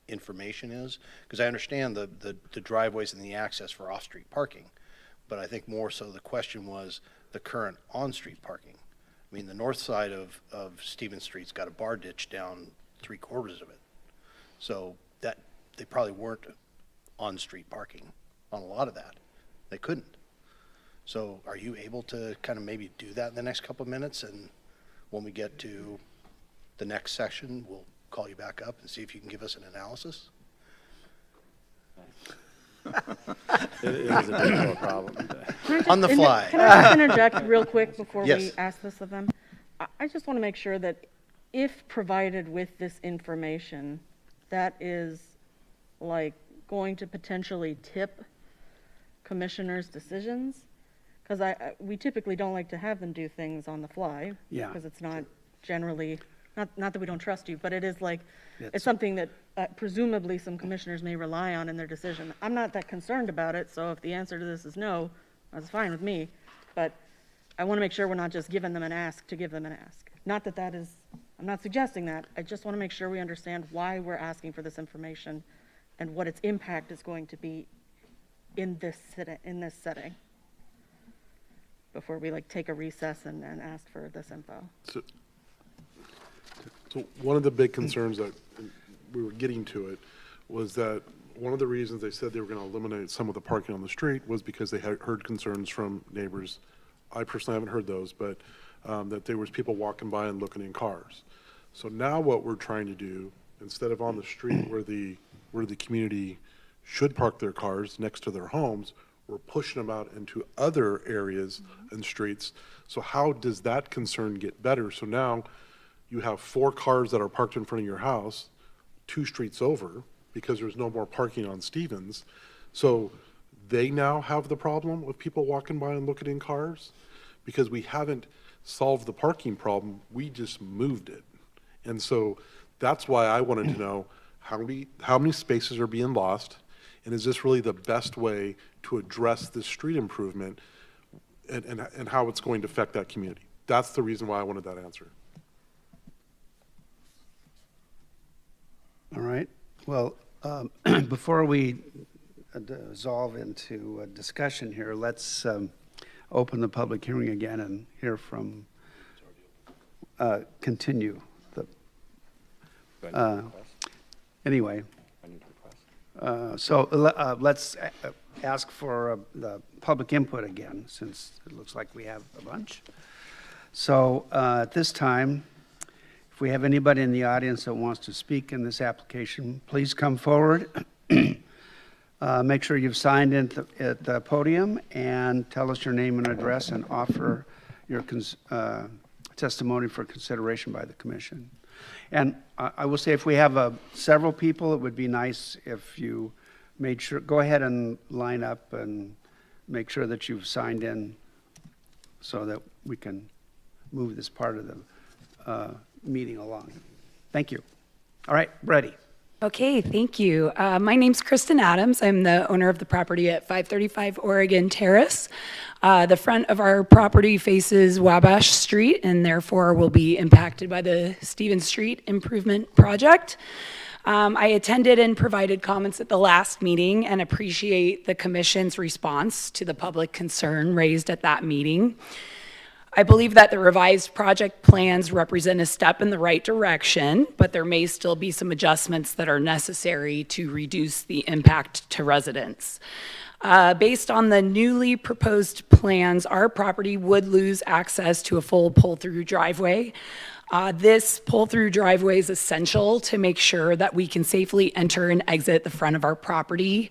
information is? Because I understand the driveways and the access for off-street parking, but I think more so the question was the current on-street parking. I mean, the north side of Stevens Street's got a bar ditch down 3/4 of it. So that they probably weren't on-street parking on a lot of that. They couldn't. So are you able to kind of maybe do that in the next couple of minutes? And when we get to the next section, we'll call you back up and see if you can give us an analysis? It is a difficult problem. On the fly. Can I just interject real quick before we Yes. ask this of them? I just want to make sure that if provided with this information, that is like going to potentially tip commissioners' decisions? Because we typically don't like to have them do things on the fly. Yeah. Because it's not generally, not that we don't trust you, but it is like, It's- it's something that presumably some commissioners may rely on in their decision. I'm not that concerned about it, so if the answer to this is no, that's fine with me. But I want to make sure we're not just giving them an ask to give them an ask. Not that that is, I'm not suggesting that. I just want to make sure we understand why we're asking for this information and what its impact is going to be in this setting. Before we like take a recess and ask for this info. So one of the big concerns that we were getting to it was that one of the reasons they said they were going to eliminate some of the parking on the street was because they had heard concerns from neighbors. I personally haven't heard those, but that there was people walking by and looking in cars. So now what we're trying to do, instead of on the street where the community should park their cars next to their homes, we're pushing them out into other areas and streets. So how does that concern get better? So now you have 4 cars that are parked in front of your house, 2 streets over, because there's no more parking on Stevens. So they now have the problem of people walking by and looking in cars, because we haven't solved the parking problem, we just moved it. And so that's why I wanted to know how many spaces are being lost, and is this really the best way to address this street improvement, and how it's going to affect that community? That's the reason why I wanted that answer. All right. Well, before we dissolve into a discussion here, let's open the public hearing again and hear from, continue. Anyway, so let's ask for the public input again, since it looks like we have a bunch. So at this time, if we have anybody in the audience that wants to speak in this application, please come forward. Make sure you've signed in at the podium and tell us your name and address and offer your testimony for consideration by the commission. And I will say, if we have several people, it would be nice if you made sure, go ahead and line up and make sure that you've signed in so that we can move this part of the meeting along. Thank you. All right, ready. Okay, thank you. My name's Kristen Adams. I'm the owner of the property at 535 Oregon Terrace. The front of our property faces Wabash Street and therefore will be impacted by the Stevens Street Improvement Project. I attended and provided comments at the last meeting and appreciate the commission's response to the public concern raised at that meeting. I believe that the revised project plans represent a step in the right direction, but there may still be some adjustments that are necessary to reduce the impact to residents. Based on the newly proposed plans, our property would lose access to a full pull-through driveway. This pull-through driveway is essential to make sure that we can safely enter and exit the front of our property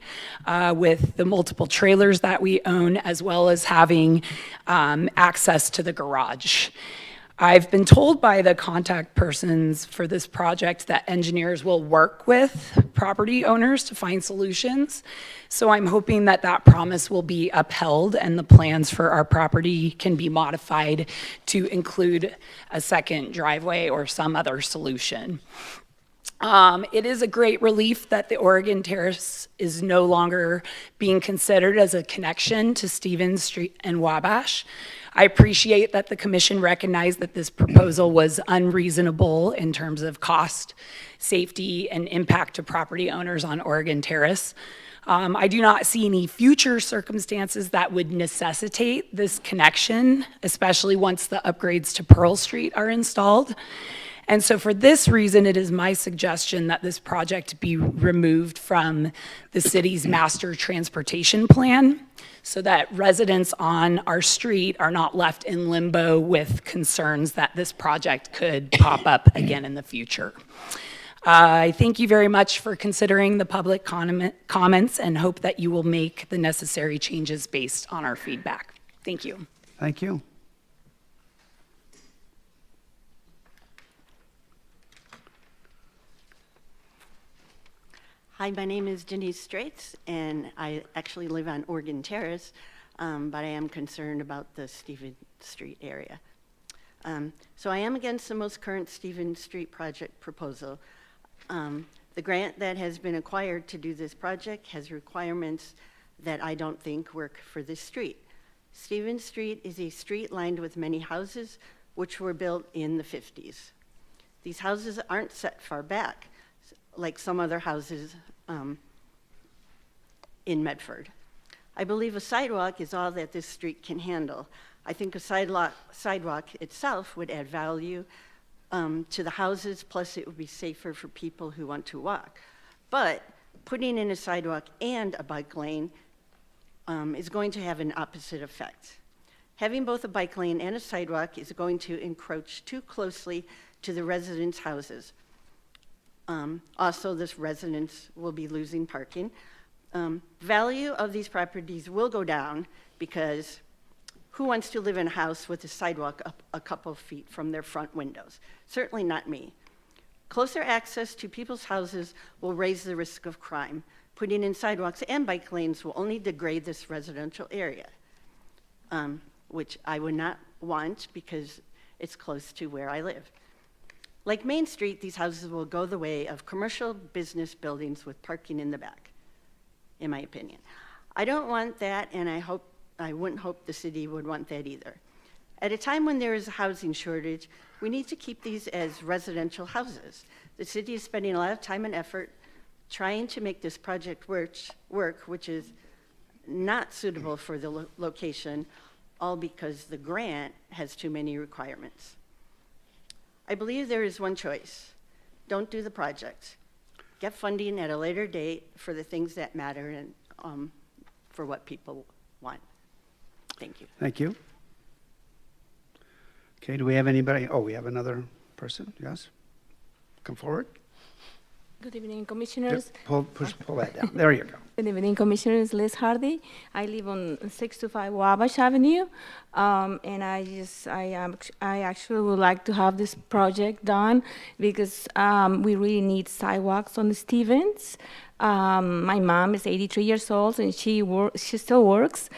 with the multiple trailers that we own, as well as having access to the garage. I've been told by the contact persons for this project that engineers will work with property owners to find solutions. So I'm hoping that that promise will be upheld and the plans for our property can be modified to include a second driveway or some other solution. It is a great relief that the Oregon Terrace is no longer being considered as a connection to Stevens Street and Wabash. I appreciate that the commission recognized that this proposal was unreasonable in terms of cost, safety, and impact to property owners on Oregon Terrace. I do not see any future circumstances that would necessitate this connection, especially once the upgrades to Pearl Street are installed. And so for this reason, it is my suggestion that this project be removed from the city's master transportation plan so that residents on our street are not left in limbo with concerns that this project could pop up again in the future. I thank you very much for considering the public comments and hope that you will make the necessary changes based on our feedback. Thank you. Thank you. Hi, my name is Denise Straits, and I actually live on Oregon Terrace, but I am concerned about the Stevens Street area. So I am against the most current Stevens Street project proposal. The grant that has been acquired to do this project has requirements that I don't think work for this street. Stevens Street is a street lined with many houses which were built in the 50s. These houses aren't set far back, like some other houses in Medford. I believe a sidewalk is all that this street can handle. I think a sidewalk itself would add value to the houses, plus it would be safer for people who want to walk. But putting in a sidewalk and a bike lane is going to have an opposite effect. Having both a bike lane and a sidewalk is going to encroach too closely to the residents' houses. Also, this residents will be losing parking. Value of these properties will go down because who wants to live in a house with a sidewalk up a couple of feet from their front windows? Certainly not me. Closer access to people's houses will raise the risk of crime. Putting in sidewalks and bike lanes will only degrade this residential area, which I would not want because it's close to where I live. Like Main Street, these houses will go the way of commercial business buildings with parking in the back, in my opinion. I don't want that, and I wouldn't hope the city would want that either. At a time when there is a housing shortage, we need to keep these as residential houses. The city is spending a lot of time and effort trying to make this project work, which is not suitable for the location, all because the grant has too many requirements. I believe there is one choice. Don't do the project. Get funding at a later date for the things that matter and for what people want. Thank you. Thank you. Okay, do we have anybody? Oh, we have another person, yes? Come forward. Good evening, Commissioners. Pull that down. There you go. Good evening, Commissioners. Liz Hardy. I live on 625 Wabash Avenue, and I actually would like to have this project done because we really need sidewalks on the Stevens. My mom is 83 years old, and she still works.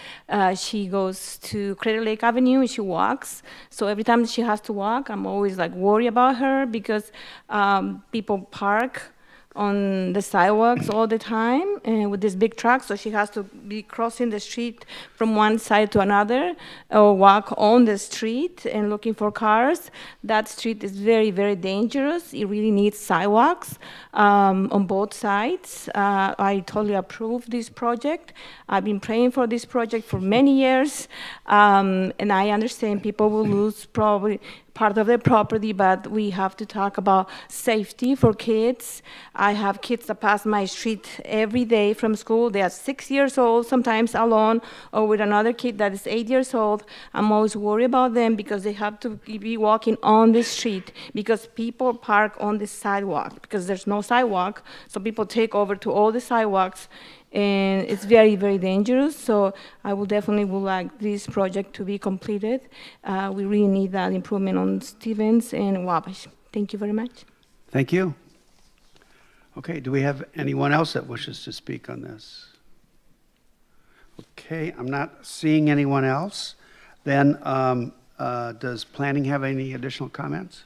She goes to Crater Lake Avenue, and she walks. So every time she has to walk, I'm always like worried about her because people park on the sidewalks all the time with this big truck, so she has to be crossing the street from one side to another or walk on the street and looking for cars. That street is very, very dangerous. It really needs sidewalks on both sides. I totally approve this project. I've been praying for this project for many years, and I understand people will lose probably part of their property, but we have to talk about safety for kids. I have kids that pass my street every day from school. They are 6 years old, sometimes alone, or with another kid that is 8 years old. I'm always worried about them because they have to be walking on the street because people park on the sidewalk because there's no sidewalk, so people take over to all the sidewalks. And it's very, very dangerous. So I would like this project to be completed. We really need that improvement on Stevens and Wabash. Thank you very much. Thank you. Okay, do we have anyone else that wishes to speak on this? Okay, I'm not seeing anyone else. Then does planning have any additional comments?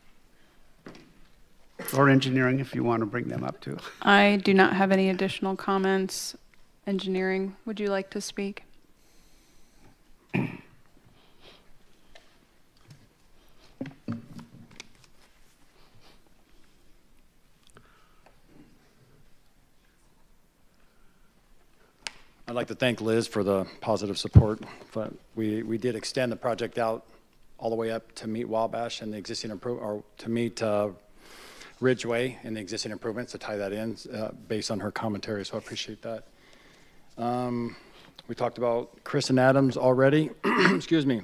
Or engineering, if you want to bring them up too. I do not have any additional comments. Engineering, would you like to speak? I'd like to thank Liz for the positive support. But we did extend the project out all the way up to meet Wabash and the existing or to meet Ridgeway and the existing improvements to tie that in based on her commentary. So I appreciate that. We talked about Kristen Adams already. Excuse me.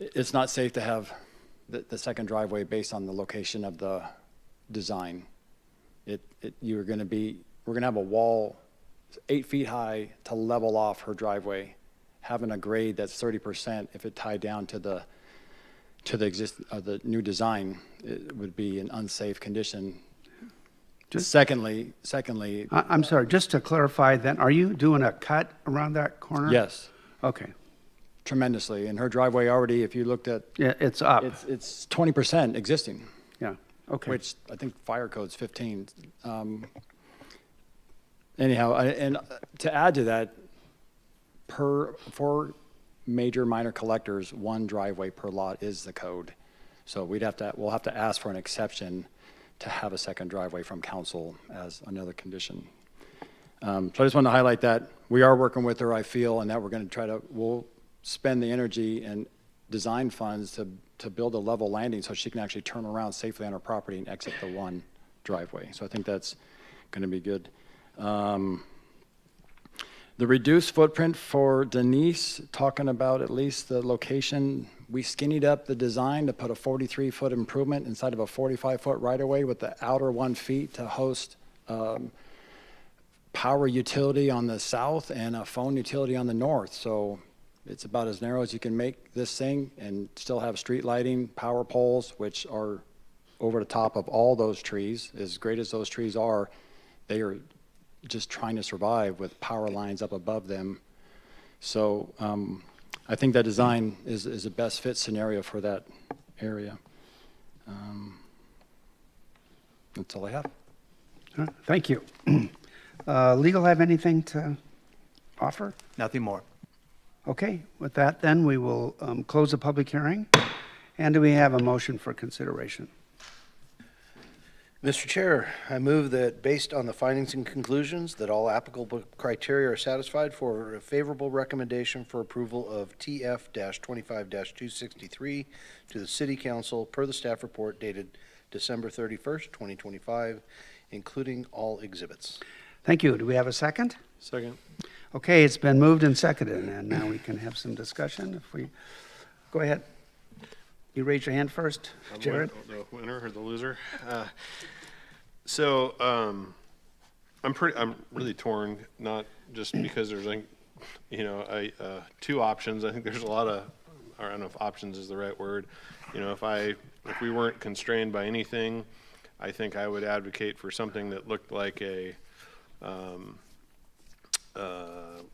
It's not safe to have the second driveway based on the location of the design. We're going to have a wall 8 feet high to level off her driveway. Having a grade that's 30%, if it tied down to the new design, it would be an unsafe condition. Secondly, I'm sorry, just to clarify then, are you doing a cut around that corner? yes, Okay. tremendously. And her driveway already, if you looked at, Yeah, it's up. it's 20% existing, Yeah, okay. which I think fire code's 15. Anyhow, and to add to that, for major minor collectors, one driveway per lot is the code. So we'll have to ask for an exception to have a second driveway from council as another condition. So I just want to highlight that we are working with her, I feel, and that we'll spend the energy and design funds to build a level landing so she can actually turn around safely on her property and exit the one driveway. So I think that's going to be good. The reduced footprint for Denise, talking about at least the location, we skinnied up the design to put a 43-foot improvement inside of a 45-foot right-of-way with the outer 1 feet to host power utility on the south and a phone utility on the north. So it's about as narrow as you can make this thing and still have street lighting, power poles, which are over the top of all those trees. As great as those trees are, they are just trying to survive with power lines up above them. So I think that design is the best fit scenario for that area. That's all I have. Thank you. Legal have anything to offer? Nothing more. Okay, with that then, we will close the public hearing. And do we have a motion for consideration? Mr. Chair, I move that based on the findings and conclusions, that all applicable criteria are satisfied for a favorable recommendation for approval of TF-25-263 to the City Council per the staff report dated December 31st, 2025, including all exhibits. Thank you. Do we have a second? Second. Okay, it's been moved and seconded, and now we can have some discussion. If we go ahead. You raise your hand first, Jared. The winner or the loser? I'm really torn, not just because there's like, two options. I think there's a lot of, I don't know if options is the right word. If we weren't constrained by anything, I think I would advocate for something that looked like a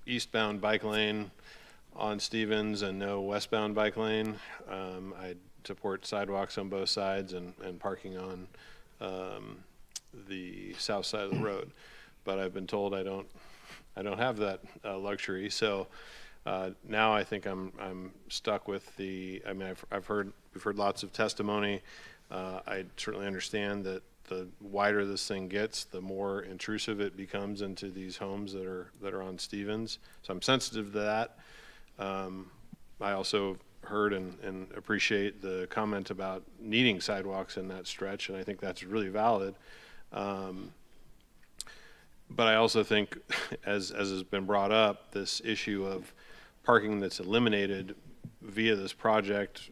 eastbound bike lane on Stevens and no westbound bike lane. I'd support sidewalks on both sides and parking on the south side of the road. But I've been told I don't have that luxury. So now I think I'm stuck with we've heard lots of testimony. I certainly understand that the wider this thing gets, the more intrusive it becomes into these homes that are on Stevens. So I'm sensitive to that. I also heard and appreciate the comment about needing sidewalks in that stretch, and I think that's really valid. But I also think, as has been brought up, this issue of parking that's eliminated via this project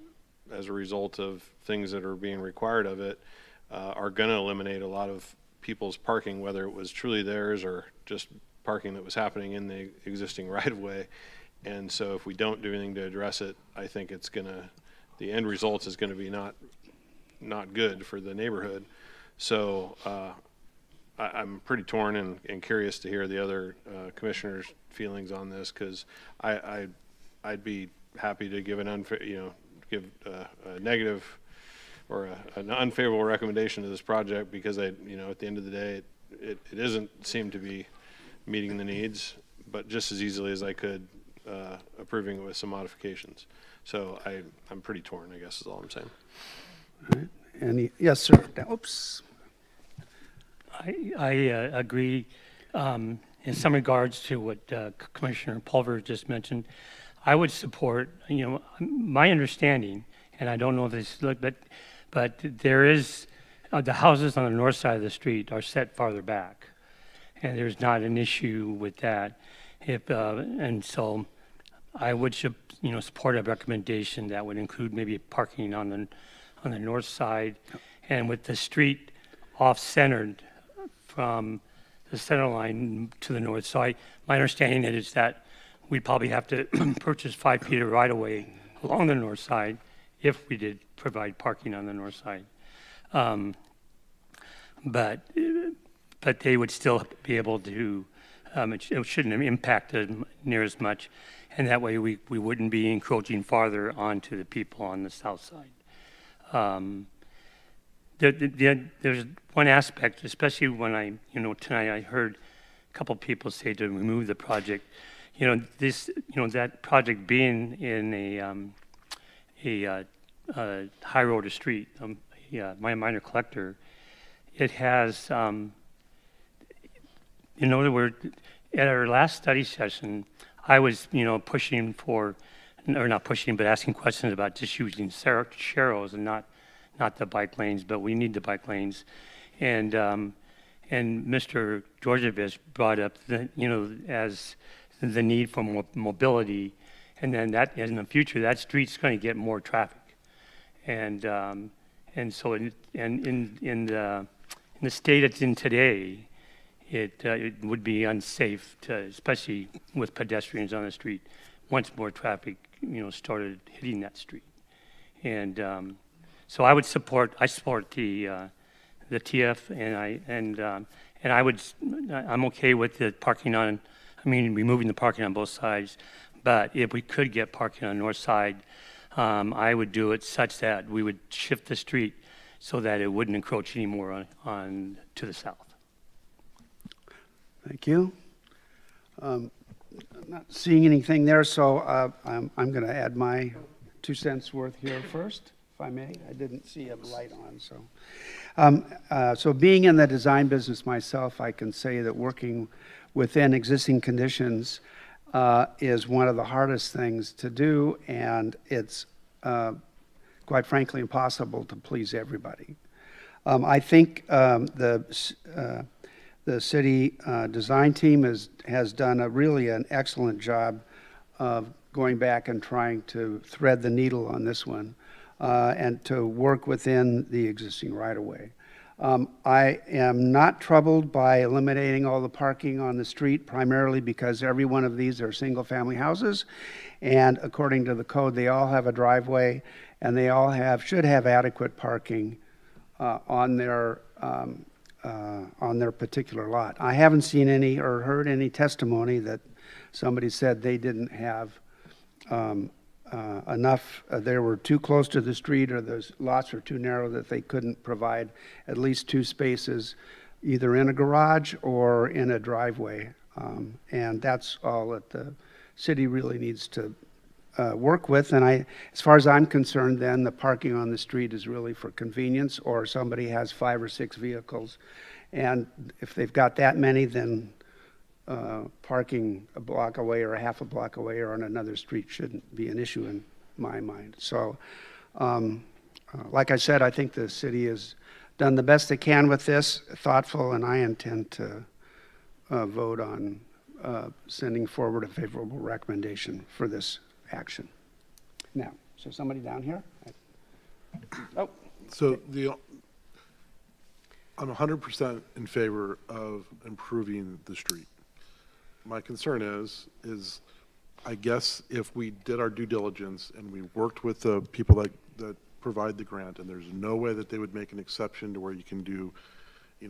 as a result of things that are being required of it are going to eliminate a lot of people's parking, whether it was truly theirs or just parking that was happening in the existing right-of-way. And so if we don't do anything to address it, I think the end result is going to be not good for the neighborhood. So I'm pretty torn and curious to hear the other commissioners' feelings on this, because I'd be happy to give a negative or an unfavorable recommendation to this project, because at the end of the day, it doesn't seem to be meeting the needs, but just as easily as I could approving it with some modifications. So I'm pretty torn, I guess is all I'm saying. All right. Yes, sir. Oops. I agree in some regards to what Commissioner Pulver just mentioned. I would support, my understanding, and I don't know if this is, but there is, the houses on the north side of the street are set farther back, and there's not an issue with that. And so I would support a recommendation that would include maybe parking on the north side, and with the street off-centered from the center line to the north. So my understanding is that we'd probably have to purchase 5 feet of right-of-way along the north side if we did provide parking on the north side. But they would still be able to, it shouldn't have impacted near as much, and that way we wouldn't be encroaching farther onto the people on the south side. There's one aspect, especially when tonight I heard a couple people say to remove the project. That project being in a high road or street, my minor collector, it has, in other words, at our last study session, I was, pushing for, or not pushing, but asking questions about just using sharrows and not the bike lanes, but we need the bike lanes. And Mr. Georgievich brought up that, as the need for mobility. And then that, in the future, that street's going to get more traffic. And so in the state it's in today, it would be unsafe to, especially with pedestrians on the street, once more traffic, started hitting that street. And so I support the TF, I'm okay with the parking removing the parking on both sides. But if we could get parking on the north side, I would do it such that we would shift the street so that it wouldn't encroach anymore on to the south. Thank you. I'm not seeing anything there, so I'm going to add my 2 cents worth here first, if I may. I didn't see a light on, so. So being in the design business myself, I can say that working within existing conditions is one of the hardest things to do, and it's quite frankly impossible to please everybody. I think the city design team has done really an excellent job of going back and trying to thread the needle on this one and to work within the existing right-of-way. I am not troubled by eliminating all the parking on the street, primarily because every one of these are single-family houses, and according to the code, they all have a driveway, and they all should have adequate parking on their particular lot. I haven't seen any or heard any testimony that somebody said they didn't have enough, they were too close to the street, or those lots were too narrow that they couldn't provide at least 2 spaces, either in a garage or in a driveway. And that's all that the city really needs to work with. And as far as I'm concerned, then the parking on the street is really for convenience, or somebody has 5 or 6 vehicles. And if they've got that many, then parking a block away or a half a block away or on another street shouldn't be an issue in my mind. So, like I said, I think the city has done the best they can with this, thoughtful, and I intend to vote on sending forward a favorable recommendation for this action. Now, so somebody down here? Oh. So I'm 100% in favor of improving the street. My concern is I guess if we did our due diligence and we worked with the people that provide the grant, and there's no way that they would make an exception to where you can do, a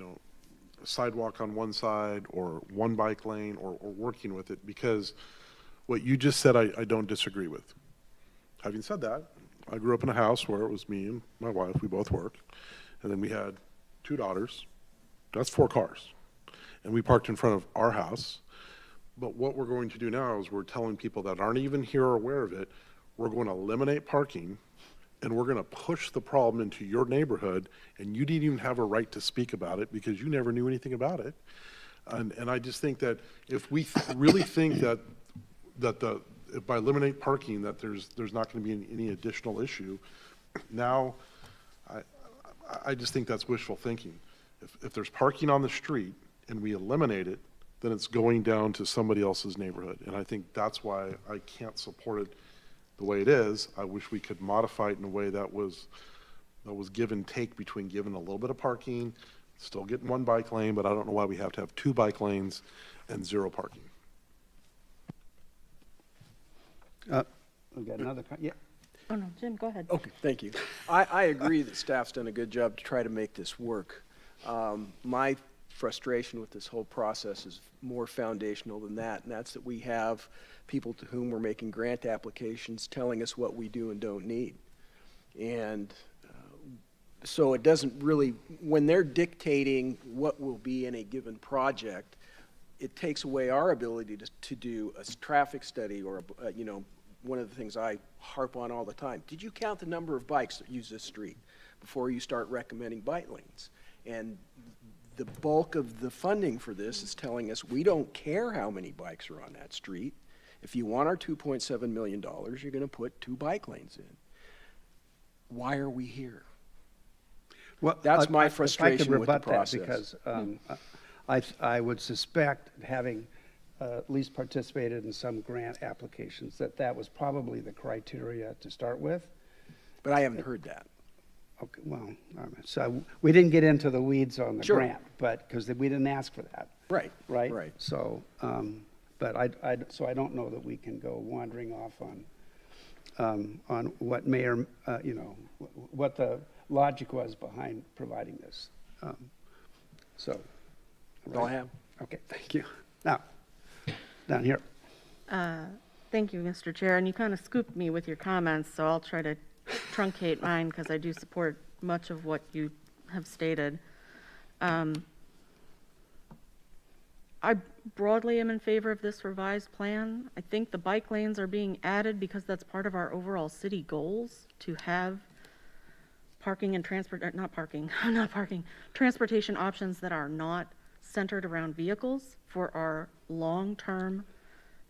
sidewalk on one side or one bike lane or working with it, because what you just said I don't disagree with. Having said that, I grew up in a house where it was me and my wife, we both worked, and then we had 2 daughters. That's 4 cars. And we parked in front of our house. But what we're going to do now is we're telling people that aren't even here or aware of it, we're going to eliminate parking, and we're going to push the problem into your neighborhood, and you didn't even have a right to speak about it because you never knew anything about it. And I just think that if we really think that if by eliminate parking that there's not going to be any additional issue, now I just think that's wishful thinking. If there's parking on the street and we eliminate it, then it's going down to somebody else's neighborhood. And I think that's why I can't support it the way it is. I wish we could modify it in a way that was give and take between giving a little bit of parking, still getting 1 bike lane, but I don't know why we have to have 2 bike lanes and 0 parking. We've got another, yeah. Oh, no, Jim, go ahead. Okay, thank you. I agree that staff's done a good job to try to make this work. My frustration with this whole process is more foundational than that, and that's that we have people to whom we're making grant applications telling us what we do and don't need. And so it doesn't really, when they're dictating what will be in a given project, it takes away our ability to do a traffic study or, one of the things I harp on all the time. Did you count the number of bikes that use this street before you start recommending bike lanes? And the bulk of the funding for this is telling us we don't care how many bikes are on that street. If you want our $2.7 million, you're going to put 2 bike lanes in. Why are we here? Well, that's my frustration with the rebut that process. because I would suspect, having at least participated in some grant applications, that was probably the criteria to start with. But I haven't heard that. Okay, well, all right. So we didn't get into the weeds on the Sure. grant, but, because we didn't ask for that. Right. Right? Right. So, but so I don't know that we can go wandering off on what may or, what the logic was behind providing this. So. That's all I have. Okay, thank you. Now, down here. Thank you, Mr. Chair, and you kind of scooped me with your comments, so I'll try to truncate mine because I do support much of what you have stated. I broadly am in favor of this revised plan. I think the bike lanes are being added because that's part of our overall city goals, to have parking and transportation options that are not centered around vehicles for our long-term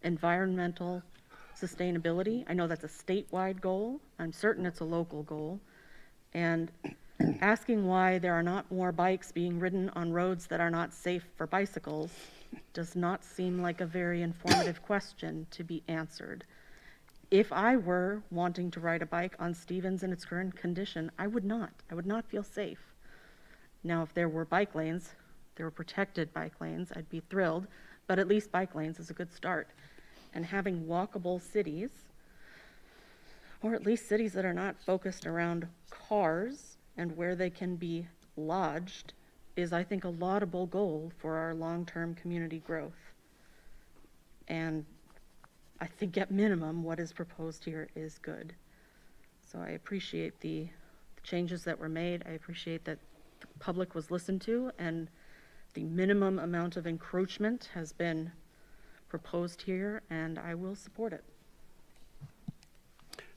environmental sustainability. I know that's a statewide goal. I'm certain it's a local goal. And asking why there are not more bikes being ridden on roads that are not safe for bicycles does not seem like a very informative question to be answered. If I were wanting to ride a bike on Stevens in its current condition, I would not. I would not feel safe. Now, if there were bike lanes, there were protected bike lanes, I'd be thrilled, but at least bike lanes is a good start. And having walkable cities, or at least cities that are not focused around cars and where they can be lodged, is, I think, a laudable goal for our long-term community growth. And I think at minimum, what is proposed here is good. So I appreciate the changes that were made. I appreciate that the public was listened to, and the minimum amount of encroachment has been proposed here, and I will support it.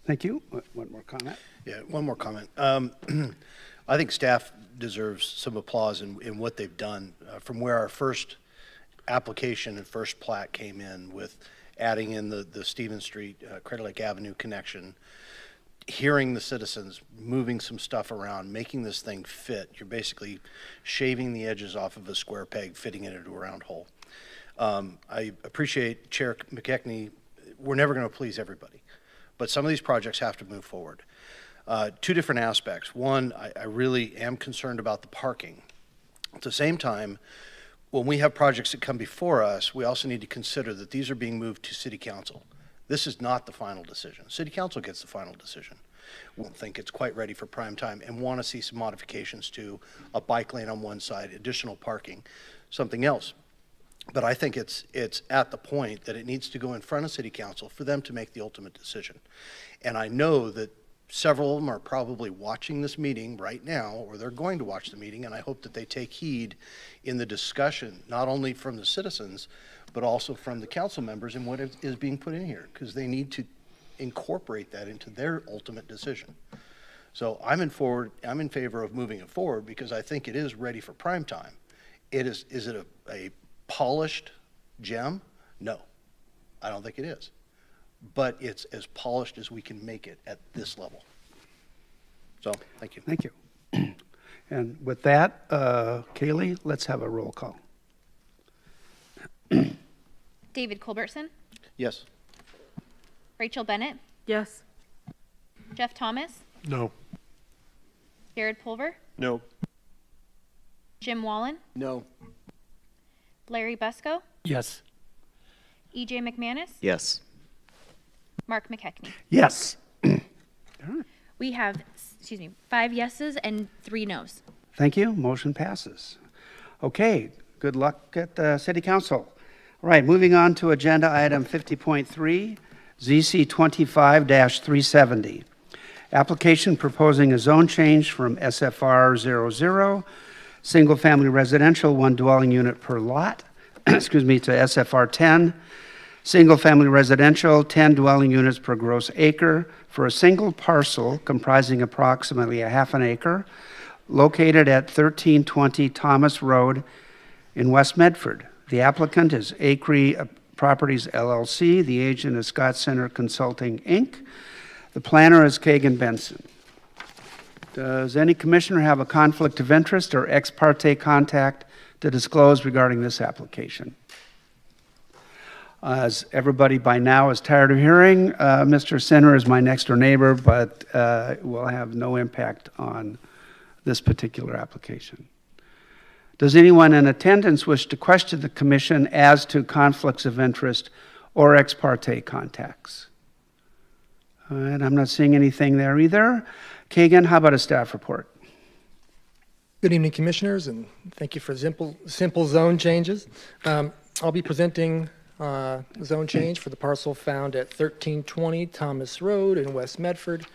Thank you. One more comment? Yeah, one more comment. I think staff deserves some applause in what they've done. From where our first application and first plat came in with adding in the Stevens Street, Crater Lake Avenue connection, hearing the citizens, moving some stuff around, making this thing fit. You're basically shaving the edges off of a square peg, fitting it into a round hole. I appreciate Chair McKechnie. We're never going to please everybody, but some of these projects have to move forward. Two different aspects. One, I really am concerned about the parking. At the same time, when we have projects that come before us, we also need to consider that these are being moved to City Council. This is not the final decision. City Council gets the final decision. We don't think it's quite ready for prime time and want to see some modifications to a bike lane on one side, additional parking, something else. But I think it's at the point that it needs to go in front of City Council for them to make the ultimate decision. And I know that several of them are probably watching this meeting right now, or they're going to watch the meeting, and I hope that they take heed in the discussion, not only from the citizens, but also from the council members and what is being put in here, because they need to incorporate that into their ultimate decision. So I'm in favor of moving it forward because I think it is ready for prime time. Is it a polished gem? No, I don't think it is. But it's as polished as we can make it at this level. So, thank you. Thank you. And with that, Kaylee, let's have a roll call. David Culbertson, Yes. Rachel Bennett, Yes. Jeff Thomas, No. Jared Pulver, No. Jim Wallen, No. Larry Busco, Yes. EJ McManus, Yes. Mark McKechnie. Yes. We have, 5 yeses and 3 nos. Thank you. Motion passes. Okay, good luck at the City Council. All right, moving on to Agenda Item 50.3, ZC 25-370. Application proposing a zone change from SFR 00, single-family residential, 1 dwelling unit per lot, to SFR 10, single-family residential, 10 dwelling units per gross acre for a single parcel comprising approximately a half an acre, located at 1320 Thomas Road in West Medford. The applicant is Acre Properties LLC. The agent is Scott Center Consulting, Inc. The planner is Kagan Benson. Does any commissioner have a conflict of interest or ex parte contact to disclose regarding this application? As everybody by now is tired of hearing, Mr. Center is my next door neighbor, but will have no impact on this particular application. Does anyone in attendance wish to question the commission as to conflicts of interest or ex parte contacts? All right, I'm not seeing anything there either. Kagan, how about a staff report? Good evening, Commissioners, and thank you for simple zone changes. I'll be presenting zone change for the parcel found at 1320 Thomas Road in West Medford.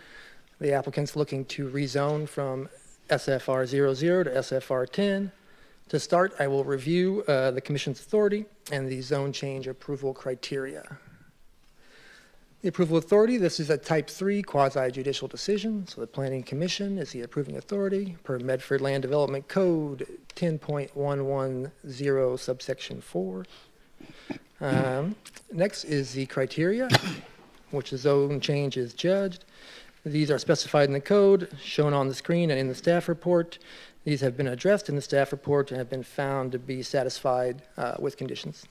The applicant's looking to rezone from SFR 00 to SFR 10. To start, I will review the Commission's authority and the zone change approval criteria. The approval authority, this is a type 3 quasi-judicial decision, so the Planning Commission is the approving authority per Medford Land Development Code 10.110 subsection 4. Next is the criteria, which the zone change is judged. These are specified in the code, shown on the screen and in the staff report. These have been addressed in the staff report and have been found to be satisfied with conditions.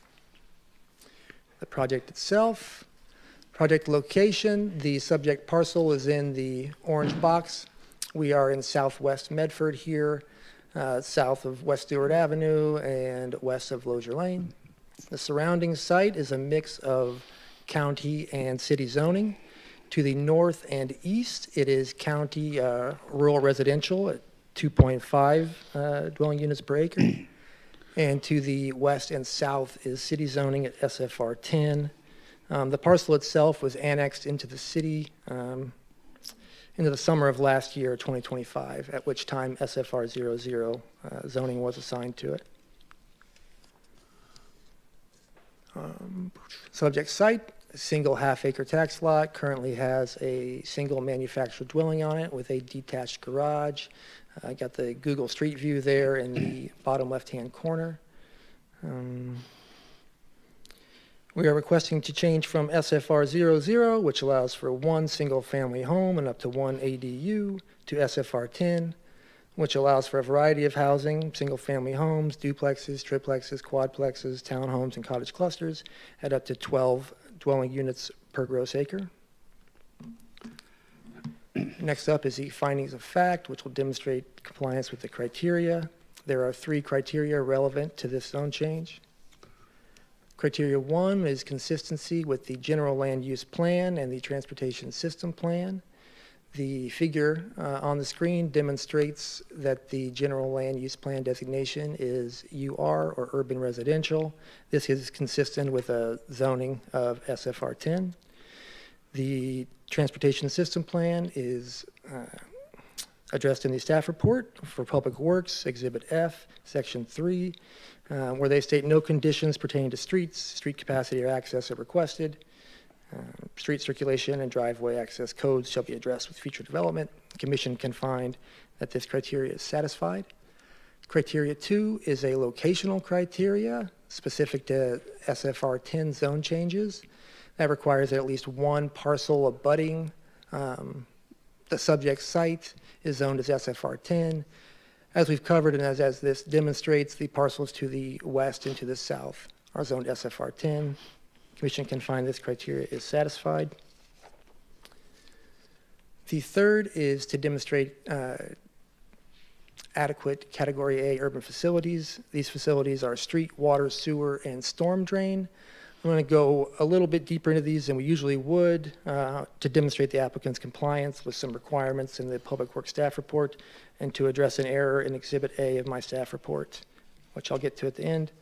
The project itself, project location, the subject parcel is in the orange box. We are in southwest Medford here, south of West Stewart Avenue and west of Lozier Lane. The surrounding site is a mix of county and city zoning. To the north and east, it is county rural residential at 2.5 dwelling units per acre. And to the west and south is city zoning at SFR 10. The parcel itself was annexed into the city into the summer of last year, 2025, at which time SFR 00 zoning was assigned to it. Subject site, a single half-acre tax lot, currently has a single manufactured dwelling on it with a detached garage. Got the Google Street View there in the bottom left-hand corner. We are requesting to change from SFR 00, which allows for one single-family home and up to one ADU, to SFR 10, which allows for a variety of housing, single-family homes, duplexes, triplexes, quadplexes, townhomes, and cottage clusters at up to 12 dwelling units per gross acre. Next up is the findings of fact, which will demonstrate compliance with the criteria. There are 3 criteria relevant to this zone change. Criteria 1 is consistency with the general land use plan and the transportation system plan. The figure on the screen demonstrates that the general land use plan designation is UR, or urban residential. This is consistent with a zoning of SFR 10. The transportation system plan is addressed in the staff report for Public Works, Exhibit F, Section 3, where they state no conditions pertaining to streets, street capacity or access are requested. Street circulation and driveway access codes shall be addressed with future development. The Commission can find that this criteria is satisfied. Criteria 2 is a locational criteria specific to SFR 10 zone changes. That requires that at least one parcel abutting the subject site is zoned as SFR 10. As we've covered and as this demonstrates, the parcels to the west and to the south are zoned SFR 10. Commission can find this criteria is satisfied. The third is to demonstrate adequate Category A urban facilities. These facilities are street, water, sewer, and storm drain. I'm going to go a little bit deeper into these than we usually would to demonstrate the applicant's compliance with some requirements in the Public Works staff report and to address an error in Exhibit A of my staff report, which I'll get to at the end.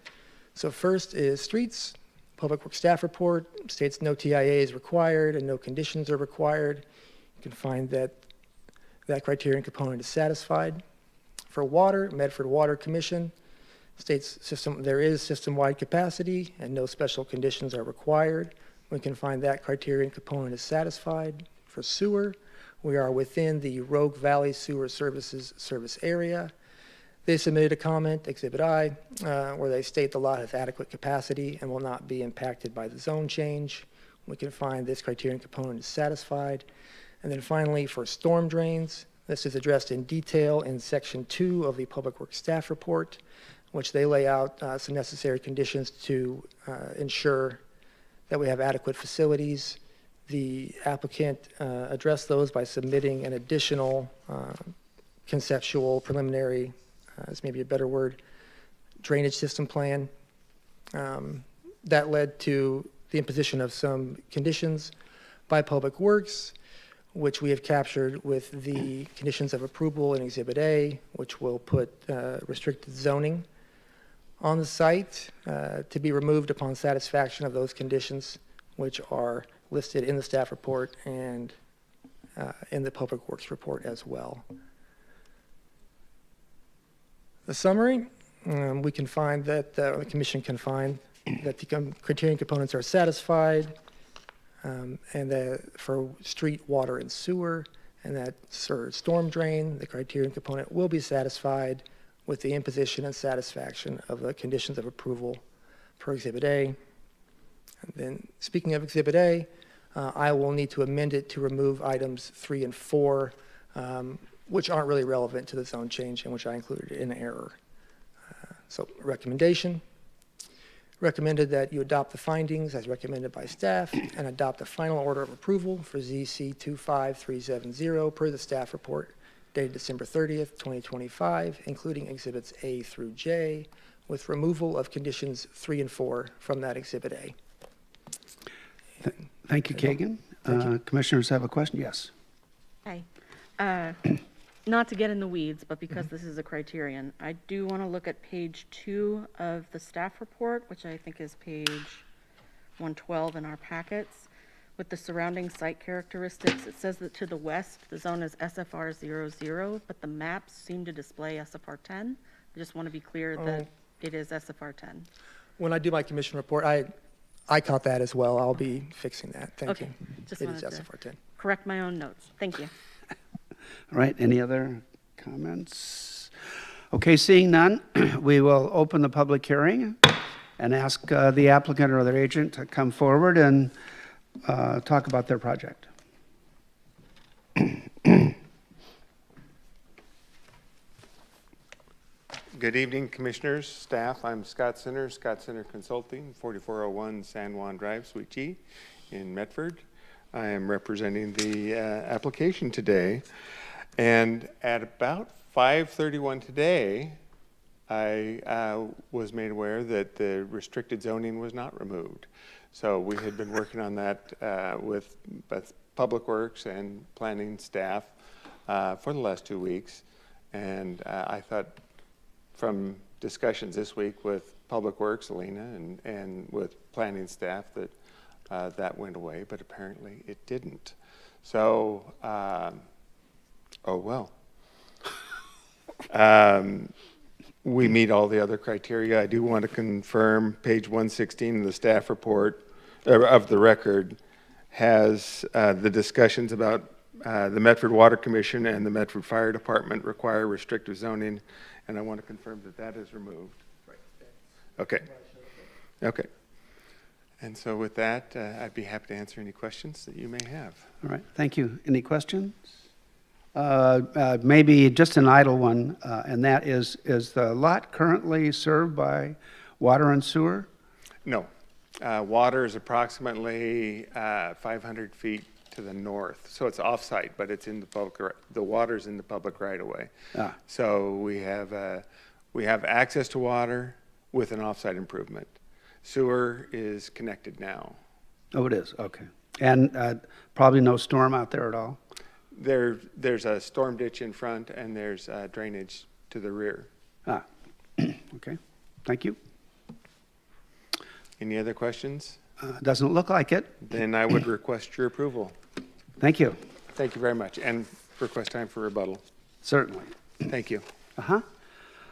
So first is streets. Public Works staff report states no TIA is required and no conditions are required. You can find that that criterion component is satisfied. For water, Medford Water Commission states there is system-wide capacity and no special conditions are required. We can find that criterion component is satisfied. For sewer, we are within the Rogue Valley Sewer Services service area. They submitted a comment, Exhibit I, where they state the lot has adequate capacity and will not be impacted by the zone change. We can find this criterion component is satisfied. And then finally, for storm drains, this is addressed in detail in Section 2 of the Public Works staff report, which they lay out some necessary conditions to ensure that we have adequate facilities. The applicant addressed those by submitting an additional conceptual, preliminary, is maybe a better word, drainage system plan. That led to the imposition of some conditions by Public Works, which we have captured with the conditions of approval in Exhibit A, which will put restricted zoning on the site to be removed upon satisfaction of those conditions, which are listed in the staff report and in the Public Works report as well. The summary, we can find that, the commission can find that the criterion components are satisfied, and that for street, water, and sewer, and that for storm drain, the criterion component will be satisfied with the imposition and satisfaction of the conditions of approval for Exhibit A. And then, speaking of Exhibit A, I will need to amend it to remove items 3 and 4, which aren't really relevant to the zone change and which I included in error. So, recommendation. Recommended that you adopt the findings as recommended by staff and adopt the final order of approval for ZC 25370 per the staff report dated December 30th, 2025, including Exhibits A through J, with removal of conditions 3 and 4 from that Exhibit A. Thank you, Kagan. Thank you. Commissioners have a question? Yes. Hi. Not to get in the weeds, but because this is a criterion, I do want to look at page 2 of the staff report, which I think is page 112 in our packets, with the surrounding site characteristics. It says that to the west, the zone is SFR 00, but the maps seem to display SFR 10. I just want to be clear that it is SFR 10. When I do my commission report, I caught that as well. I'll be fixing that. Thank you. Just It is wanted to SFR 10. correct my own notes. Thank you. All right, any other comments? Okay, seeing none, we will open the public hearing and ask the applicant or their agent to come forward and talk about their project. Good evening, Commissioners, staff. I'm Scott Center Consulting, 4401 San Juan Drive, Suite G in Medford. I am representing the application today. And at about 5:31 today, I was made aware that the restricted zoning was not removed. So we had been working on that with both Public Works and planning staff for the last 2 weeks. And I thought from discussions this week with Public Works, Alina, and with planning staff that that went away, but apparently it didn't. So, oh well. We meet all the other criteria. I do want to confirm page 116 of the staff report, of the record, has the discussions about the Medford Water Commission and the Medford Fire Department require restrictive zoning, and I want to confirm that that is removed. Okay. Okay. And so with that, I'd be happy to answer any questions that you may have. All right, thank you. Any questions? Maybe just an idle one, and that is the lot currently served by water and sewer? No. Water is approximately 500 feet to the north. So it's off-site, but it's in the public, the water's in the public right-of-way. Ah. So we have access to water with an off-site improvement. Sewer is connected now. Oh, it is, okay. And probably no storm out there at all? There's a storm ditch in front, and there's drainage to the rear. Ah, okay, thank you. Any other questions? Doesn't look like it. Then I would request your approval. Thank you. Thank you very much, and request time for rebuttal. Certainly. Thank you. Uh-huh.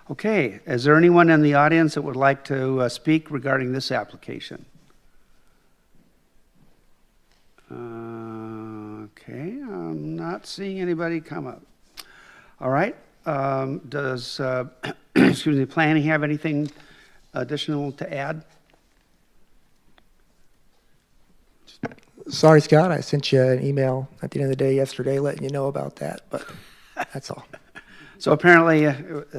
Okay, is there anyone in the audience that would like to speak regarding this application? Okay, I'm not seeing anybody come up. All right, does, excuse me, planning have anything additional to add? Sorry, Scott, I sent you an email at the end of the day yesterday letting you know about that, but that's all. So apparently,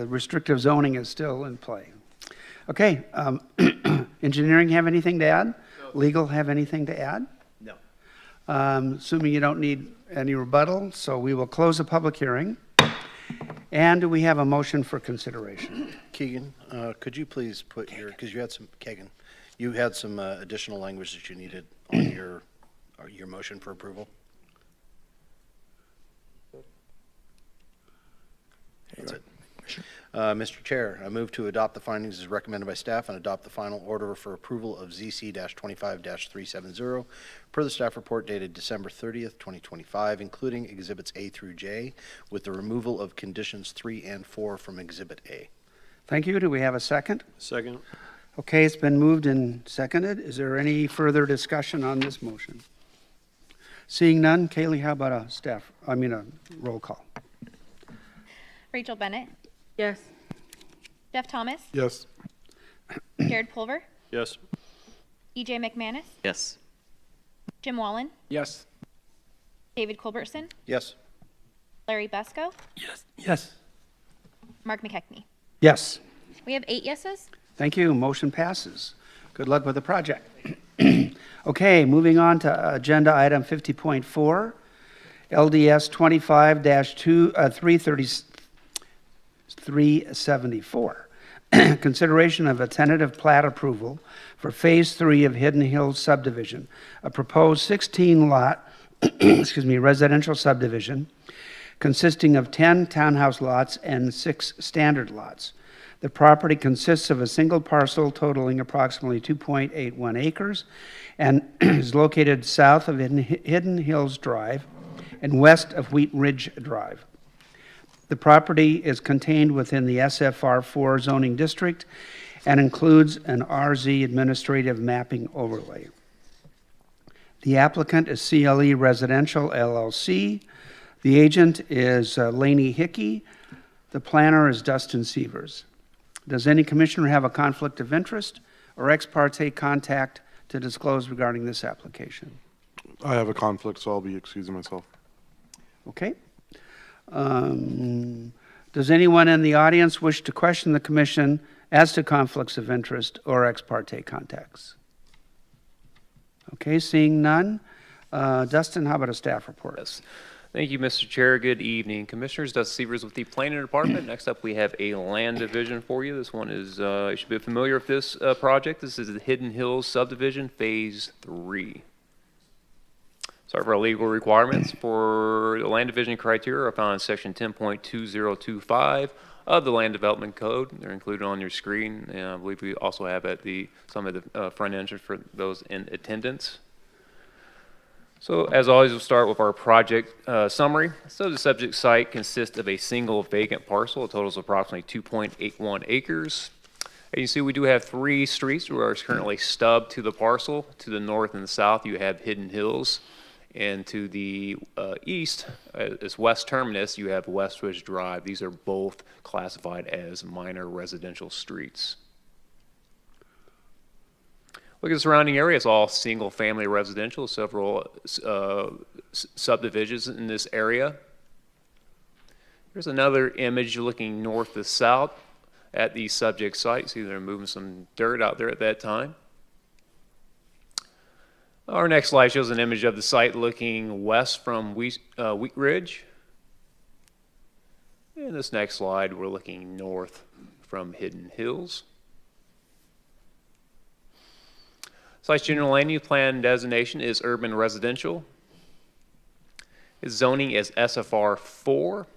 restrictive zoning is still in play. Okay, engineering have anything to add? So Legal have anything to add? No. Assuming you don't need any rebuttal, so we will close the public hearing. And do we have a motion for consideration? Keegan, could you please put your, because you had some, Keegan, you had some additional language that you needed on your motion for approval? That's it. Mr. Chair, I move to adopt the findings as recommended by staff and adopt the final order for approval of ZC-25-370 per the staff report dated December 30th, 2025, including Exhibits A through J, with the removal of conditions 3 and 4 from Exhibit A. Thank you. Do we have a second? Second. Okay, it's been moved and seconded. Is there any further discussion on this motion? Seeing none, Kaylee, how about a roll call? Rachel Bennett, Yes. Jeff Thomas, Yes. Jared Pulver, Yes. EJ McManus, Yes. Jim Wallen, Yes. David Culbertson, Yes. Larry Busco, Yes. Mark McKechnie. Yes. We have 8 yeses. Thank you. Motion passes. Good luck with the project. Okay, moving on to agenda item 50.4, LDS 25-374. Consideration of a tentative plat approval for Phase 3 of Hidden Hills subdivision, a proposed 16-lot residential subdivision consisting of 10 townhouse lots and 6 standard lots. The property consists of a single parcel totaling approximately 2.81 acres and is located south of Hidden Hills Drive and west of Wheat Ridge Drive. The property is contained within the SFR4 zoning district and includes an RZ administrative mapping overlay. The applicant is CLE Residential LLC. The agent is Laney Hickey. The planner is Dustin Sievers. Does any commissioner have a conflict of interest or ex parte contact to disclose regarding this application? I have a conflict, so I'll be excusing myself. Okay. Does anyone in the audience wish to question the commission as to conflicts of interest or ex parte contacts? Okay, seeing none. Dustin, how about a staff report? Yes. Thank you, Mr. Chair. Good evening. Commissioners, Dustin Sievers with the Planning Department. Next up, we have a land division for you. This one is, you should be familiar with this project. This is the Hidden Hills subdivision, Phase 3. Sorry for our legal requirements for the land division criteria are found in section 10.2025 of the Land Development Code. They're included on your screen, and I believe we also have at some of the front entrance for those in attendance. So, as always, we'll start with our project summary. So, the subject site consists of a single vacant parcel. It totals approximately 2.81 acres. As you see, we do have 3 streets that are currently stubbed to the parcel. To the north and the south, you have Hidden Hills. And to the east, as West Terminus, you have West Ridge Drive. These are both classified as minor residential streets. Look at the surrounding area. It's all single-family residential, several subdivisions in this area. Here's another image looking north to south at the subject site. See, they're moving some dirt out there at that time. Our next slide shows an image of the site looking west from Wheat Ridge. In this next slide, we're looking north from Hidden Hills. Site's general land use plan designation is urban residential. Its zoning is SFR 4.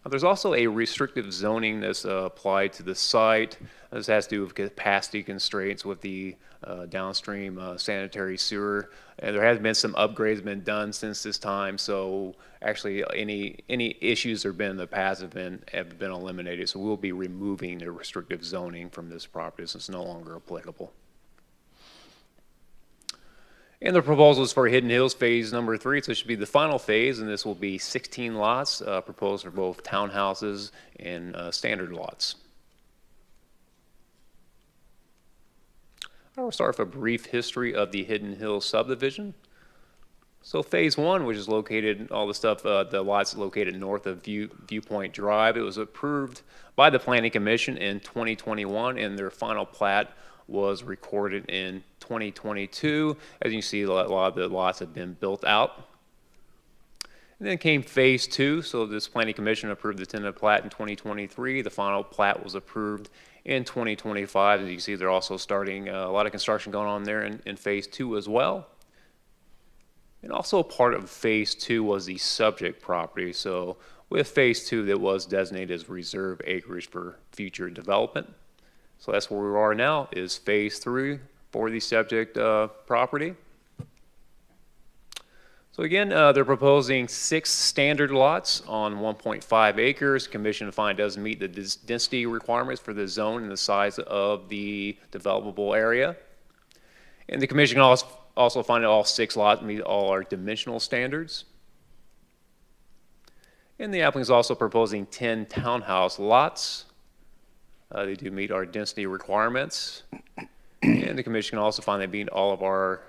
Now, there's also a restrictive zoning that's applied to the site. This has to do with capacity constraints with the downstream sanitary sewer. And there has been some upgrades been done since this time, so actually any issues there have been in the past have been eliminated. So we'll be removing the restrictive zoning from this property since it's no longer applicable. And the proposal is for Hidden Hills Phase number 3, so it should be the final phase, and this will be 16 lots proposed for both townhouses and standard lots. I will start with a brief history of the Hidden Hills subdivision. So Phase 1, which is located, all the stuff, the lots located north of Viewpoint Drive, it was approved by the Planning Commission in 2021, and their final plat was recorded in 2022. As you can see, a lot of the lots have been built out. And then came phase 2. So this planning commission approved the tentative plat in 2023. The final plat was approved in 2025. As you can see, they're also starting a lot of construction going on there in phase 2 as well. And also part of phase 2 was the subject property. So with phase 2, that was designated as reserve acreage for future development. So that's where we are now, is phase 3 for the subject property. So again, they're proposing 6 standard lots on 1.5 acres. Commission find doesn't meet the density requirements for the zone and the size of the developable area. And the commission can also find that all 6 lots meet all our dimensional standards. And the applicant is also proposing 10 townhouse lots. They do meet our density requirements. And the commission can also find they meet all of our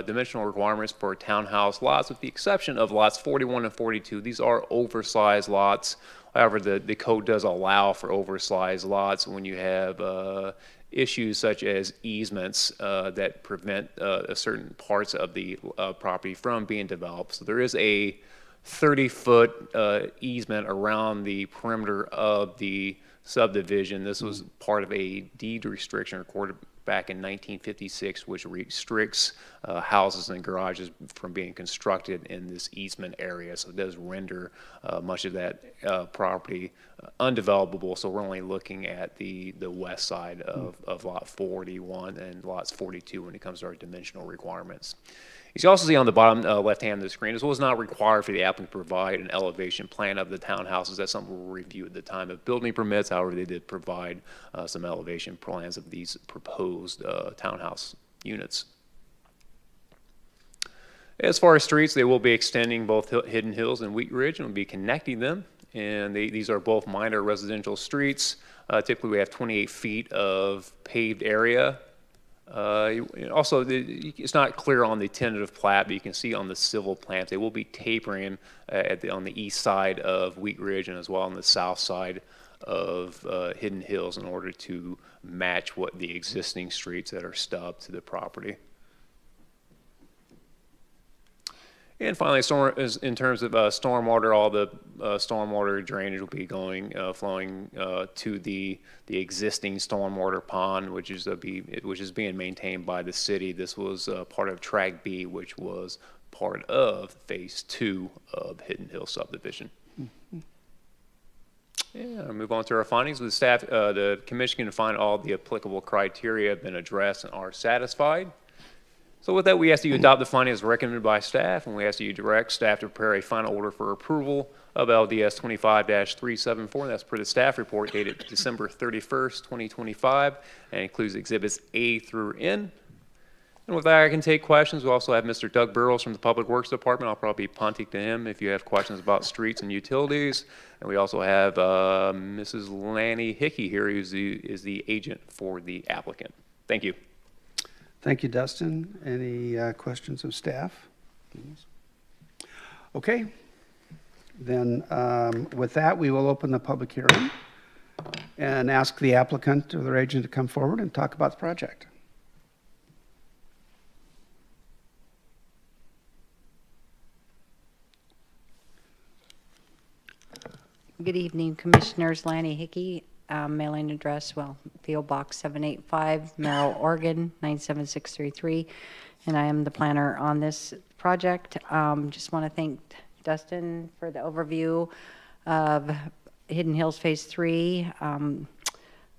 dimensional requirements for townhouse lots, with the exception of lots 41 and 42. These are oversized lots. However, the code does allow for oversized lots when you have issues such as easements that prevent certain parts of the property from being developed. So there is a 30-foot easement around the perimeter of the subdivision. This was part of a deed restriction recorded back in 1956, which restricts houses and garages from being constructed in this easement area. So it does render much of that property undevelopable. So we're only looking at the west side of lot 41 and lots 42 when it comes to our dimensional requirements. You can also see on the bottom left hand of the screen, as well as not required for the applicant to provide an elevation plan of the townhouses. That's something we'll review at the time of building permits. However, they did provide some elevation plans of these proposed townhouse units. As far as streets, they will be extending both Hidden Hills and Wheat Ridge and will be connecting them. And these are both minor residential streets. Typically, we have 28 feet of paved area. Also, it's not clear on the tentative plat, but you can see on the civil plat, they will be tapering on the east side of Wheat Ridge and as well on the south side of Hidden Hills in order to match what the existing streets that are stubbed to the property. And finally, in terms of stormwater, all the stormwater drainage will be flowing to the existing stormwater pond, which is being maintained by the city. This was part of Track B, which was part of Phase 2 of Hidden Hill subdivision. Yeah, I'll move on to our findings. With staff, the commission can find all the applicable criteria have been addressed and are satisfied. So with that, we ask that you adopt the findings recommended by staff, and we ask that you direct staff to prepare a final order for approval of LDS 25-374. That's per the staff report dated December 31st, 2025, and includes exhibits A through N. And with that, I can take questions. We also have Mr. Doug Burrows from the Public Works Department. I'll probably be punting to him if you have questions about streets and utilities. And we also have Mrs. Lanny Hickey here, who is the agent for the applicant. Thank you. Thank you, Dustin. Any questions of staff? Okay. Then with that, we will open the public hearing and ask the applicant or their agent to come forward and talk about the project. Good evening, Commissioners. Lanny Hickey, mailing address, P.O. Box 785, Merrill, Oregon, 97633. And I am the planner on this project. Just want to thank Dustin for the overview of Hidden Hills Phase 3.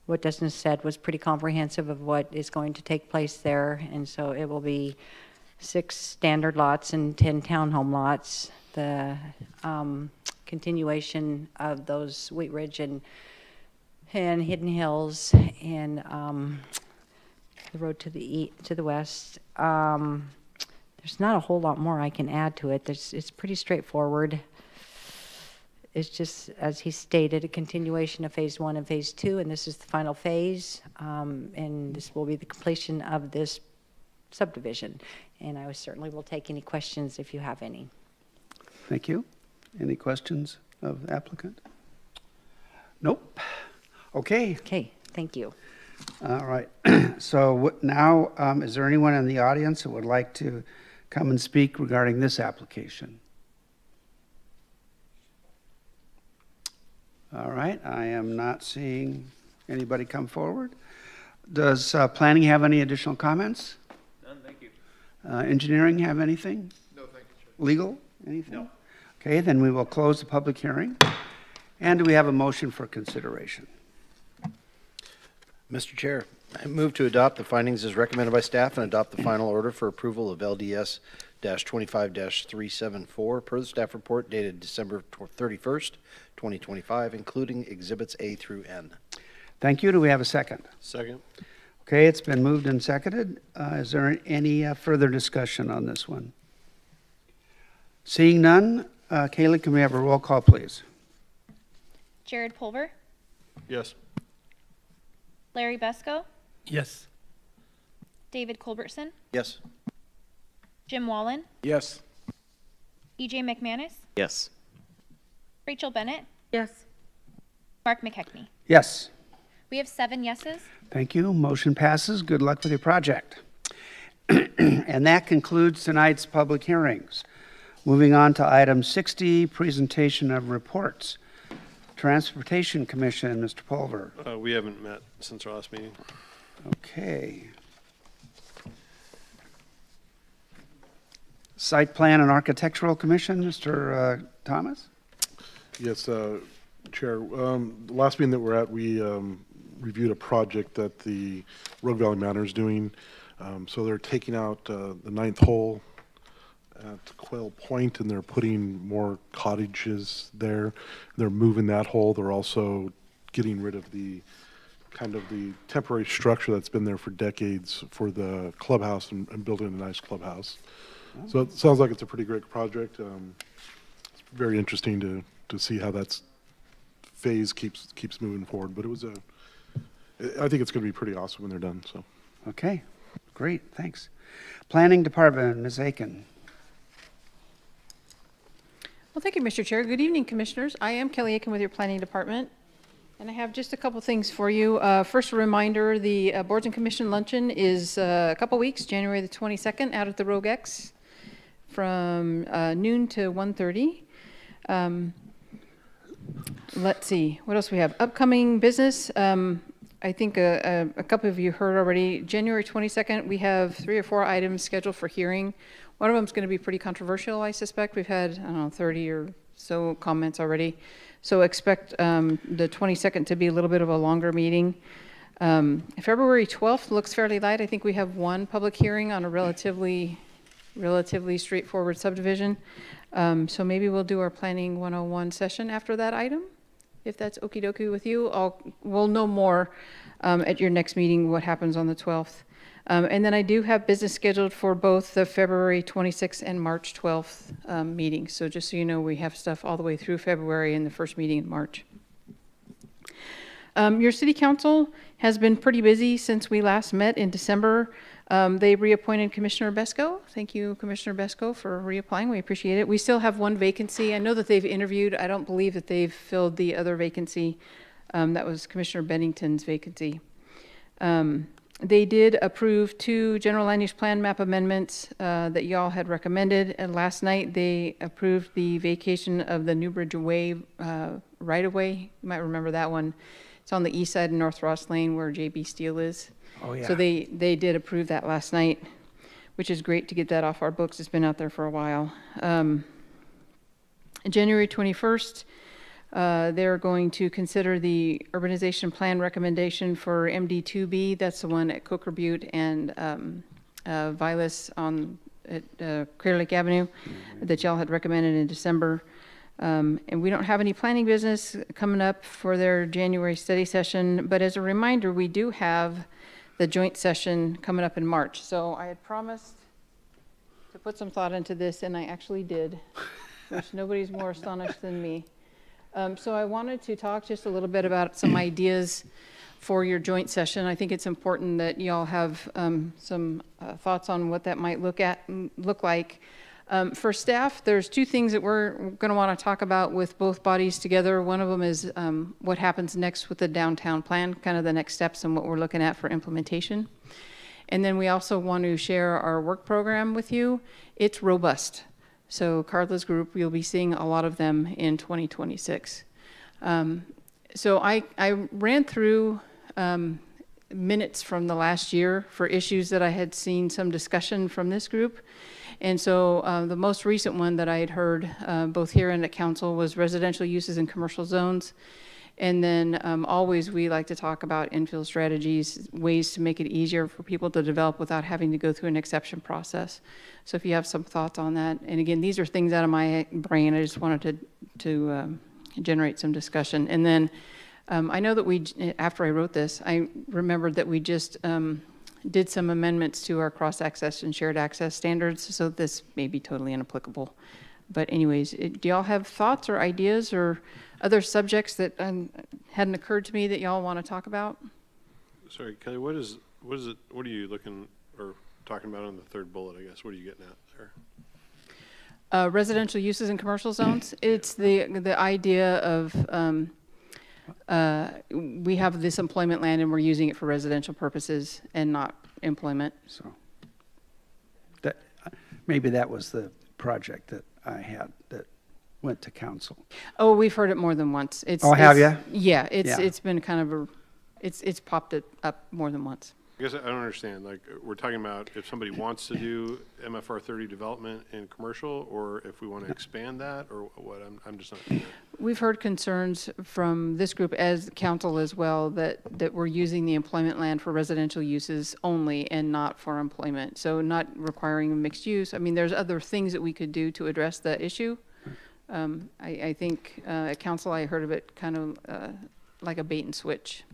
What Dustin said was pretty comprehensive of what is going to take place there. And so it will be 6 standard lots and 10 townhome lots. The continuation of those Wheat Ridge and Hidden Hills and the road to the west. There's not a whole lot more I can add to it. It's pretty straightforward. It's just, as he stated, a continuation of Phase 1 and Phase 2, and this is the final phase, and this will be the completion of this subdivision. And I certainly will take any questions if you have any. Thank you. Any questions of the applicant? Nope. Okay. Okay, thank you. All right. So now, is there anyone in the audience that would like to come and speak regarding this application? All right, I am not seeing anybody come forward. Does planning have any additional comments? None, thank you. Engineering have anything? No, thank you, Chair. Legal, anything? No. Okay, then we will close the public hearing. And do we have a motion for consideration? Mr. Chair, I move to adopt the findings as recommended by staff and adopt the final order for approval of LDS-25-374 per the staff report dated December 31st, 2025, including Exhibits A through N. Thank you. Do we have a second? Second. Okay, it's been moved and seconded. Is there any further discussion on this one? Seeing none, Kaylee, can we have a roll call, please? Jared Pulver, Yes. Larry Besco, Yes. David Culbertson, Yes. Jim Wallen, Yes. EJ McManus, Yes. Rachel Bennett, Yes. Mark McKechnie. Yes. We have 7 yeses. Thank you. Motion passes. Good luck with your project. And that concludes tonight's public hearings. Moving on to item 60, presentation of reports. Transportation Commission, Mr. Pulver. We haven't met since our last meeting. Okay. Site Plan and Architectural Commission, Mr. Thomas? Yes, Chair. The last meeting that we're at, we reviewed a project that the Rogue Valley Manor is doing. So they're taking out the 9th hole at Quail Point, and they're putting more cottages there. They're moving that hole. They're also getting rid of the kind of the temporary structure that's been there for decades for the clubhouse and building a nice clubhouse. So it sounds like it's a pretty great project. It's very interesting to see how that's phase keeps moving forward. But I think it's going to be pretty awesome when they're done. So. Okay, great, thanks. Planning Department, Ms. Aiken. Well, thank you, Mr. Chair. Good evening, Commissioners. I am Kelly Aiken with your Planning Department, and I have just a couple things for you. First, a reminder, the Boards and Commission Luncheon is a couple weeks, January the 22nd, out at the Rogue X from noon to 1:30. Let's see, what else we have? Upcoming business. I think a couple of you heard already. January 22nd, we have 3 or 4 items scheduled for hearing. One of them is going to be pretty controversial, I suspect. We've had, I don't know, 30 or so comments already. So expect the 22nd to be a little bit of a longer meeting. February 12th looks fairly light. I think we have 1 public hearing on a relatively straightforward subdivision. So maybe we'll do our Planning 101 session after that item, if that's okie dokie with you. We'll know more at your next meeting what happens on the 12th. And then I do have business scheduled for both the February 26th and March 12th meetings. So just so you know, we have stuff all the way through February and the first meeting in March. Your City Council has been pretty busy since we last met in December. They reappointed Commissioner Besco. Thank you, Commissioner Besco, for reapplying. We appreciate it. We still have 1 vacancy. I know that they've interviewed. I don't believe that they've filled the other vacancy. That was Commissioner Bennington's vacancy. They did approve 2 general land use plan map amendments that y'all had recommended. And last night, they approved the vacation of the Newbridge Way right-of-way. You might remember that one. It's on the east side of North Ross Lane where JB Steel is. Oh, yeah. So they did approve that last night, which is great to get that off our books. It's been out there for a while. January 21st, they're going to consider the urbanization plan recommendation for MD2B. That's the one at Coker Butte and Vilas at Clear Lake Avenue that y'all had recommended in December. And we don't have any planning business coming up for their January study session. But as a reminder, we do have the joint session coming up in March. So I had promised to put some thought into this, and I actually did, which nobody's more astonished than me. So I wanted to talk just a little bit about some ideas for your joint session. I think it's important that y'all have some thoughts on what that might look like. For staff, there's two things that we're going to want to talk about with both bodies together. One of them is what happens next with the downtown plan, kind of the next steps and what we're looking at for implementation. And then we also want to share our work program with you. It's robust. So Carla's group, you'll be seeing a lot of them in 2026. So I ran through minutes from the last year for issues that I had seen some discussion from this group. And so the most recent one that I had heard both here and at council was residential uses in commercial zones. And then always we like to talk about infill strategies, ways to make it easier for people to develop without having to go through an exception process. So if you have some thoughts on that, and again, these are things out of my brain. I just wanted to generate some discussion. And then I know that after I wrote this, I remembered that we just did some amendments to our cross-access and shared access standards, so this may be totally inapplicable. But anyways, do y'all have thoughts or ideas or other subjects that hadn't occurred to me that y'all want to talk about? Sorry, Kelly, what are you looking or talking about on the third bullet, I guess? What are you getting at there? Residential uses in commercial zones. It's the idea of we have this employment land and we're using it for residential purposes and not employment. So that maybe that was the project that I had that went to council. Oh, we've heard it more than once. Have you? Yeah, it's been kind of it's popped it up more than once. I guess I don't understand. Like, we're talking about if somebody wants to do MFR 30 development in commercial, or if we want to expand that, or what? I'm just not clear. We've heard concerns from this group as council as well that we're using the employment land for residential uses only and not for employment. So not requiring mixed use. I mean, there's other things that we could do to address the issue. I think at council I heard of it kind of like a bait and switch.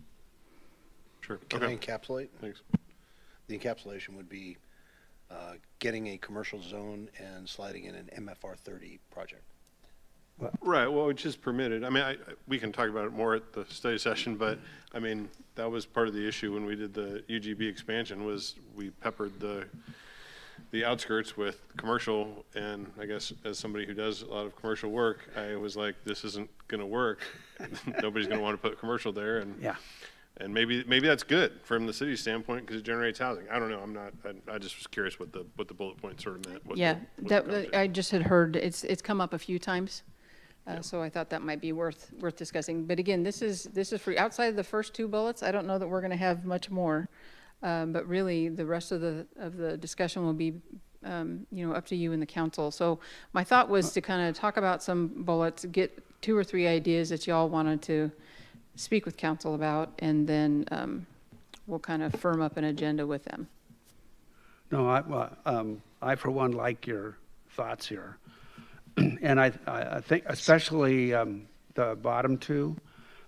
Sure. Can Okay. I encapsulate? Thanks. The encapsulation would be getting a commercial zone and sliding in an MFR 30 project. Right, well, which is permitted. I mean, we can talk about it more at the study session, but, I mean, that was part of the issue when we did the UGB expansion, was we peppered the outskirts with commercial, and I guess as somebody who does a lot of commercial work, I was like, this isn't gonna work. Nobody's gonna want to put commercial there, and Yeah. and maybe that's good from the city's standpoint because it generates housing. I don't know. I just was curious what the bullet point sort of meant. I just had heard it's come up a few times. So I thought that might be worth discussing. But again, this is for outside of the first two bullets. I don't know that we're going to have much more, but really the rest of the discussion will be, up to you and the council. So my thought was to kind of talk about some bullets, get 2 or 3 ideas that y'all wanted to speak with council about, and then we'll kind of firm up an agenda with them. No, I for one like your thoughts here. And I think especially the bottom two,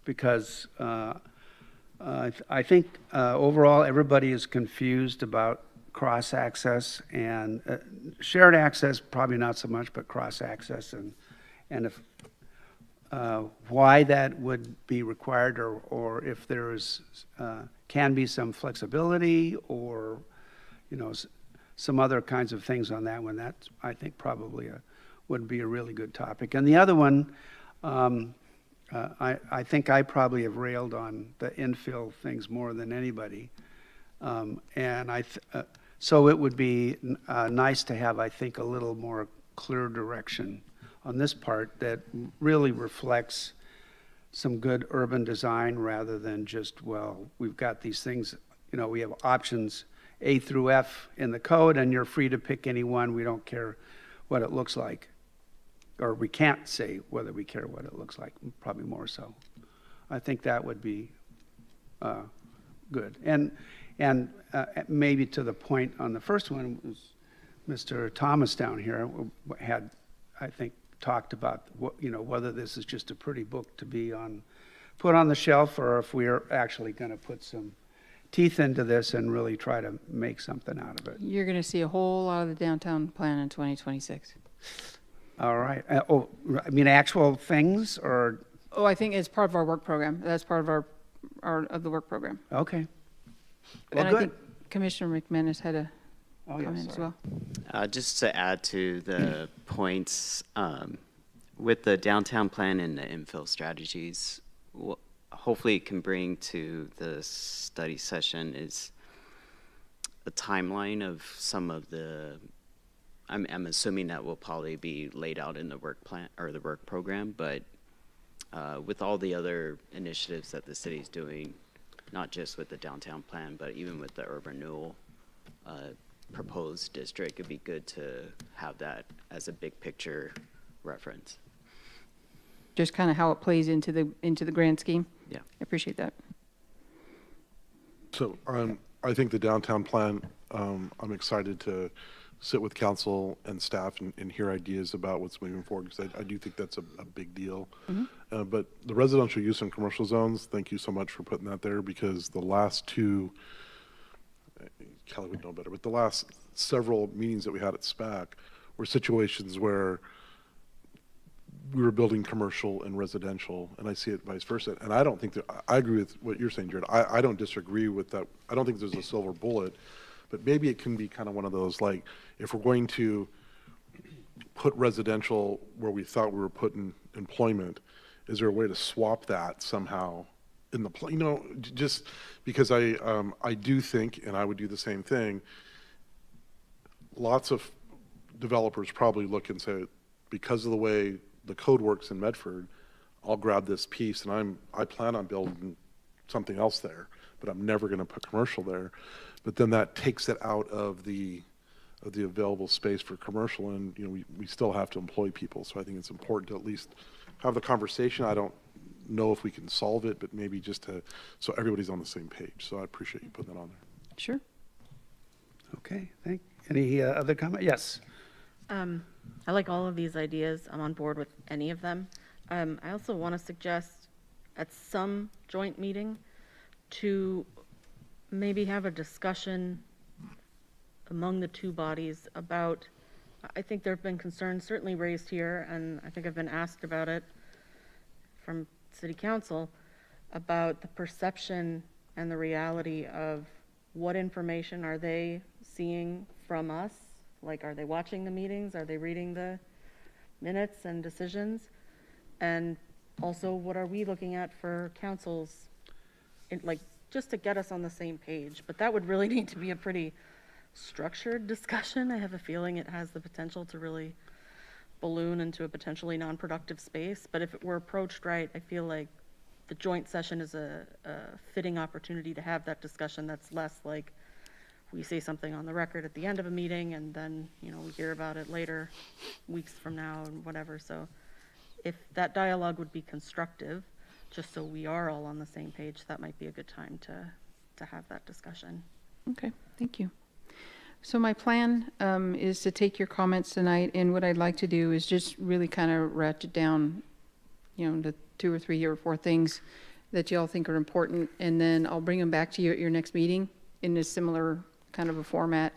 because I think overall everybody is confused about cross-access and shared access, probably not so much, but cross-access and if why that would be required or if there is can be some flexibility or some other kinds of things on that one. That's, I think, probably would be a really good topic. And the other one, I think I probably have railed on the infill things more than anybody. So it would be nice to have, I think, a little more clear direction on this part that really reflects some good urban design rather than just, well, we've got these things, we have options A through F in the code and you're free to pick any one. We don't care what it looks like. Or we can't say whether we care what it looks like, probably more so. I think that would be good. And maybe to the point on the first one, was Mr. Thomas down here had, I think, talked about whether this is just a pretty book to be put on the shelf, or if we're actually going to put some teeth into this and really try to make something out of it. You're going to see a whole lot of the downtown plan in 2026. All right. I mean actual things, or? Oh, I think it's part of our work program. That's part of of the work program. Okay. Well, And good. I think Commissioner McManus had Oh, yeah, comment as sorry. well. Just to add to the points, with the downtown plan and the infill strategies, hopefully it can bring to the study session is a timeline of some of the, I'm assuming that will probably be laid out in the work plan or the work program, but with all the other initiatives that the city's doing, not just with the downtown plan, but even with the urban renewal proposed district, it'd be good to have that as a big picture reference. Just kind of how it plays into the grand scheme. Yeah. I appreciate that. So I think the downtown plan, I'm excited to sit with council and staff and hear ideas about what's moving forward, because I do think that's a big deal. But the residential use and commercial zones, thank you so much for putting that there, because the last two, Kelly would know better, but the last several meetings that we had at SPAC were situations where we were building commercial and residential, and I see it vice versa. And I don't think that, I agree with what you're saying, Jared. I don't disagree with that. I don't think there's a silver bullet, but maybe it can be kind of one of those, like, if we're going to put residential where we thought we were putting employment, is there a way to swap that somehow in the plan? You know, just because I do think, and I would do the same thing, lots of developers probably look and say, because of the way the code works in Medford, I'll grab this piece and I plan on building something else there, but I'm never going to put commercial there. But then that takes it out of the available space for commercial, and you know, we still have to employ people. So I think it's important to at least have the conversation. I don't know if we can solve it, but maybe just to, so everybody's on the same page. So I appreciate you putting that on there. Sure. Okay, any other comment? Yes. I like all of these ideas. I'm on board with any of them. I also want to suggest at some joint meeting to maybe have a discussion among the two bodies about, I think there have been concerns certainly raised here, and I think I've been asked about it from City Council, about the perception and the reality of what information are they seeing from us. Like, are they watching the meetings? Are they reading the minutes and decisions? And also, what are we looking at for councils, like, just to get us on the same page? But that would really need to be a pretty structured discussion. I have a feeling it has the potential to really balloon into a potentially non-productive space. But if it were approached right, I feel like the joint session is a fitting opportunity to have that discussion that's less like, we say something on the record at the end of a meeting and then, you know, we hear about it later, weeks from now and whatever. So if that dialogue would be constructive, just so we are all on the same page, that might be a good time to have that discussion. Okay, thank you. So my plan is to take your comments tonight, and what I'd like to do is just really kind of ratchet down, you know, the 2 or 3 or 4 things that you all think are important, and then I'll bring them back to you at your next meeting in a similar kind of a format.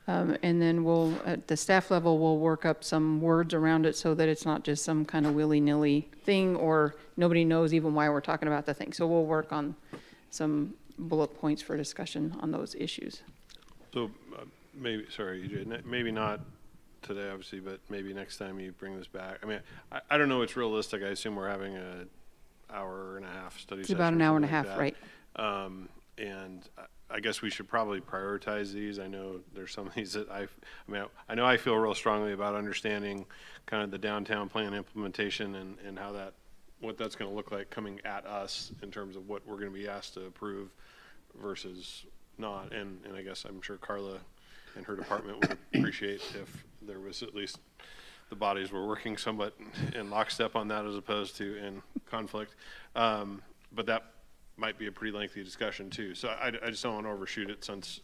And then we'll, at the staff level, we'll work up some words around it so that it's not just some kind of willy-nilly thing, or nobody knows even why we're talking about the thing. So we'll work on some bullet points for discussion on those issues. So maybe, sorry, EJ, maybe not today, obviously, but maybe next time you bring this back. I mean, I don't know what's realistic. I assume we're having an hour and a half study It's session. about an hour and a something half, like right? that. And I guess we should probably prioritize these. I know there's some of these that I know I feel real strongly about understanding kind of the downtown plan implementation and how what that's going to look like coming at us in terms of what we're going to be asked to approve versus not. And I guess I'm sure Carla and her department would appreciate if there was at least the bodies were working somewhat in lockstep on that as opposed to in conflict. But that might be a pretty lengthy discussion too. So I just don't want to overshoot it, since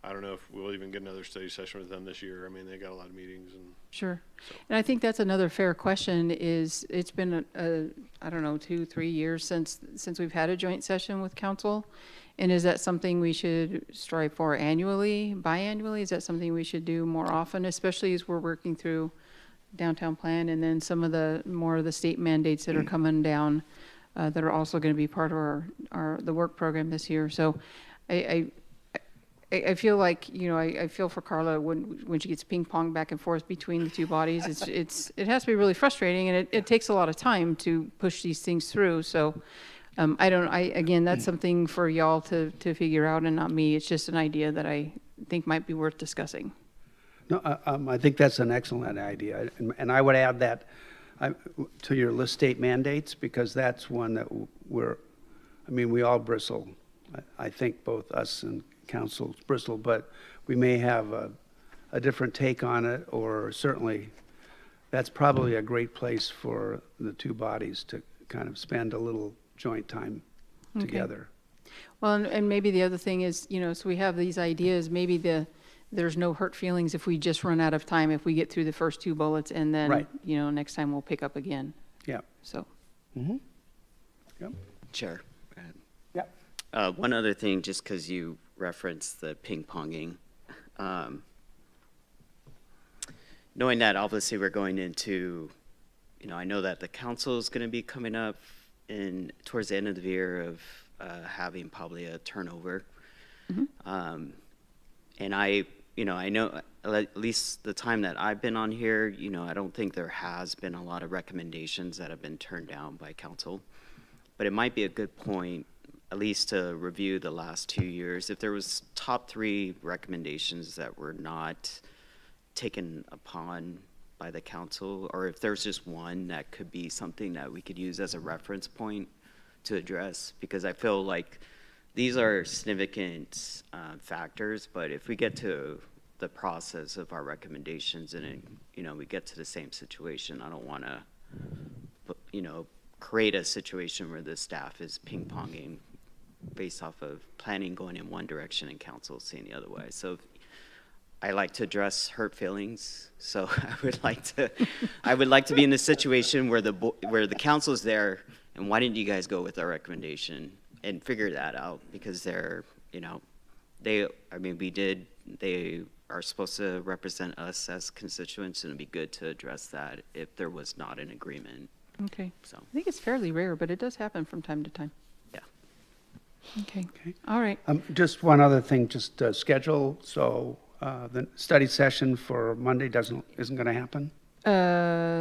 I don't know if we'll even get another study session with them this year. I mean, they got a lot of meetings and. Sure. And I think that's another fair question is, it's been, I don't know, 2-3 years since we've had a joint session with council. And is that something we should strive for annually, biannually? Is that something we should do more often, especially as we're working through downtown plan and then some of the more of the state mandates that are coming down that are also going to be part of the work program this year. So I I feel like, I feel for Carla when she gets ping pong back and forth between the two bodies. It has to be really frustrating, and it takes a lot of time to push these things through. So, again, that's something for y'all to figure out and not me. It's just an idea that I think might be worth discussing. No, I think that's an excellent idea, and I would add that to your list state mandates, because that's one that we all bristle. I think both us and council bristle, but we may have a different take on it, or certainly that's probably a great place for the two bodies to kind of spend a little joint time together. Well, and maybe the other thing is, so we have these ideas, maybe there's no hurt feelings if we just run out of time, if we get through the first two bullets, and then, Right. Next time we'll pick up again. Yeah. So. Mm-hmm. Yep. Chair. Go ahead. Yep. One other thing, just because you referenced the ping-ponging. Knowing that obviously we're going into, I know that the council is going to be coming up towards the end of the year of having probably a turnover. Mm-hmm. And I know at least the time that I've been on here, I don't think there has been a lot of recommendations that have been turned down by council. But it might be a good point, at least to review the last 2 years. If there was top 3 recommendations that were not taken upon by the council, or if there's just one that could be something that we could use as a reference point to address, because I feel like these are significant factors, but if we get to the process of our recommendations and we get to the same situation, I don't want to, create a situation where the staff is ping-ponging based off of planning going in one direction and council seeing the other way. So I like to address hurt feelings. So I would like to be in the situation where the council's there, and why didn't you guys go with our recommendation and figure that out? Because they are supposed to represent us as constituents, and it'd be good to address that if there was not an agreement. Okay. So I think it's fairly rare, but it does happen from time to time. Yeah. Okay. All right. Just one other thing, just schedule. So the study session for Monday isn't going to happen?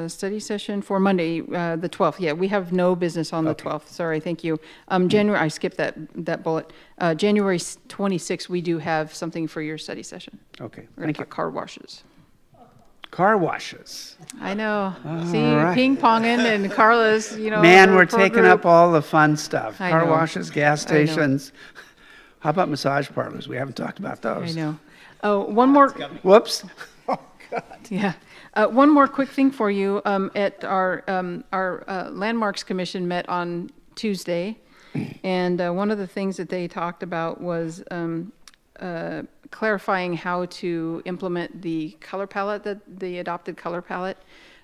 Study session for Monday, the 12th. Yeah, we have no business on the 12th. Sorry, thank you. I skipped that bullet. January 26th, we do have something for your study session. Okay, We're going to talk car washes. Car washes. I know. All See, right. ping-ponging and Carla's, Man, we're pro taking group. up all the fun stuff. I Car know. washes, gas I know. stations. How about massage parlors? We haven't talked about those. I know. Oh, one more. Whoops. Yeah. One more quick thing for you. At our Landmarks Commission met on Tuesday, and one of the things that they talked about was clarifying how to implement the color palette, the adopted color palette.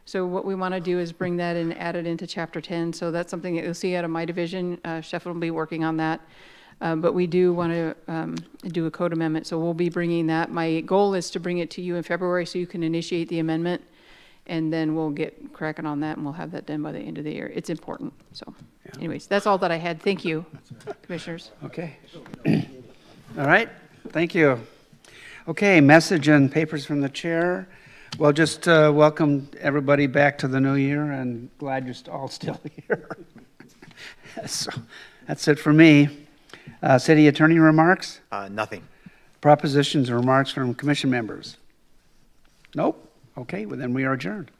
So what we want to do is bring that and add it into Chapter 10. So that's something that you'll see out of my division. Stefan will be working on that. But we do want to do a code amendment, so we'll be bringing that. My goal is to bring it to you in February so you can initiate the amendment, and then we'll get cracking on that, and we'll have that done by the end of the year. It's important. So anyways, that's all that I had. Thank you, commissioners. Okay. All right. Thank you. Okay, message and papers from the chair. Well, just welcome everybody back to the new year, and glad you're all still here. So that's it for me. City attorney remarks? Nothing. Propositions and remarks from commission members? Nope. Okay, well then we are adjourned.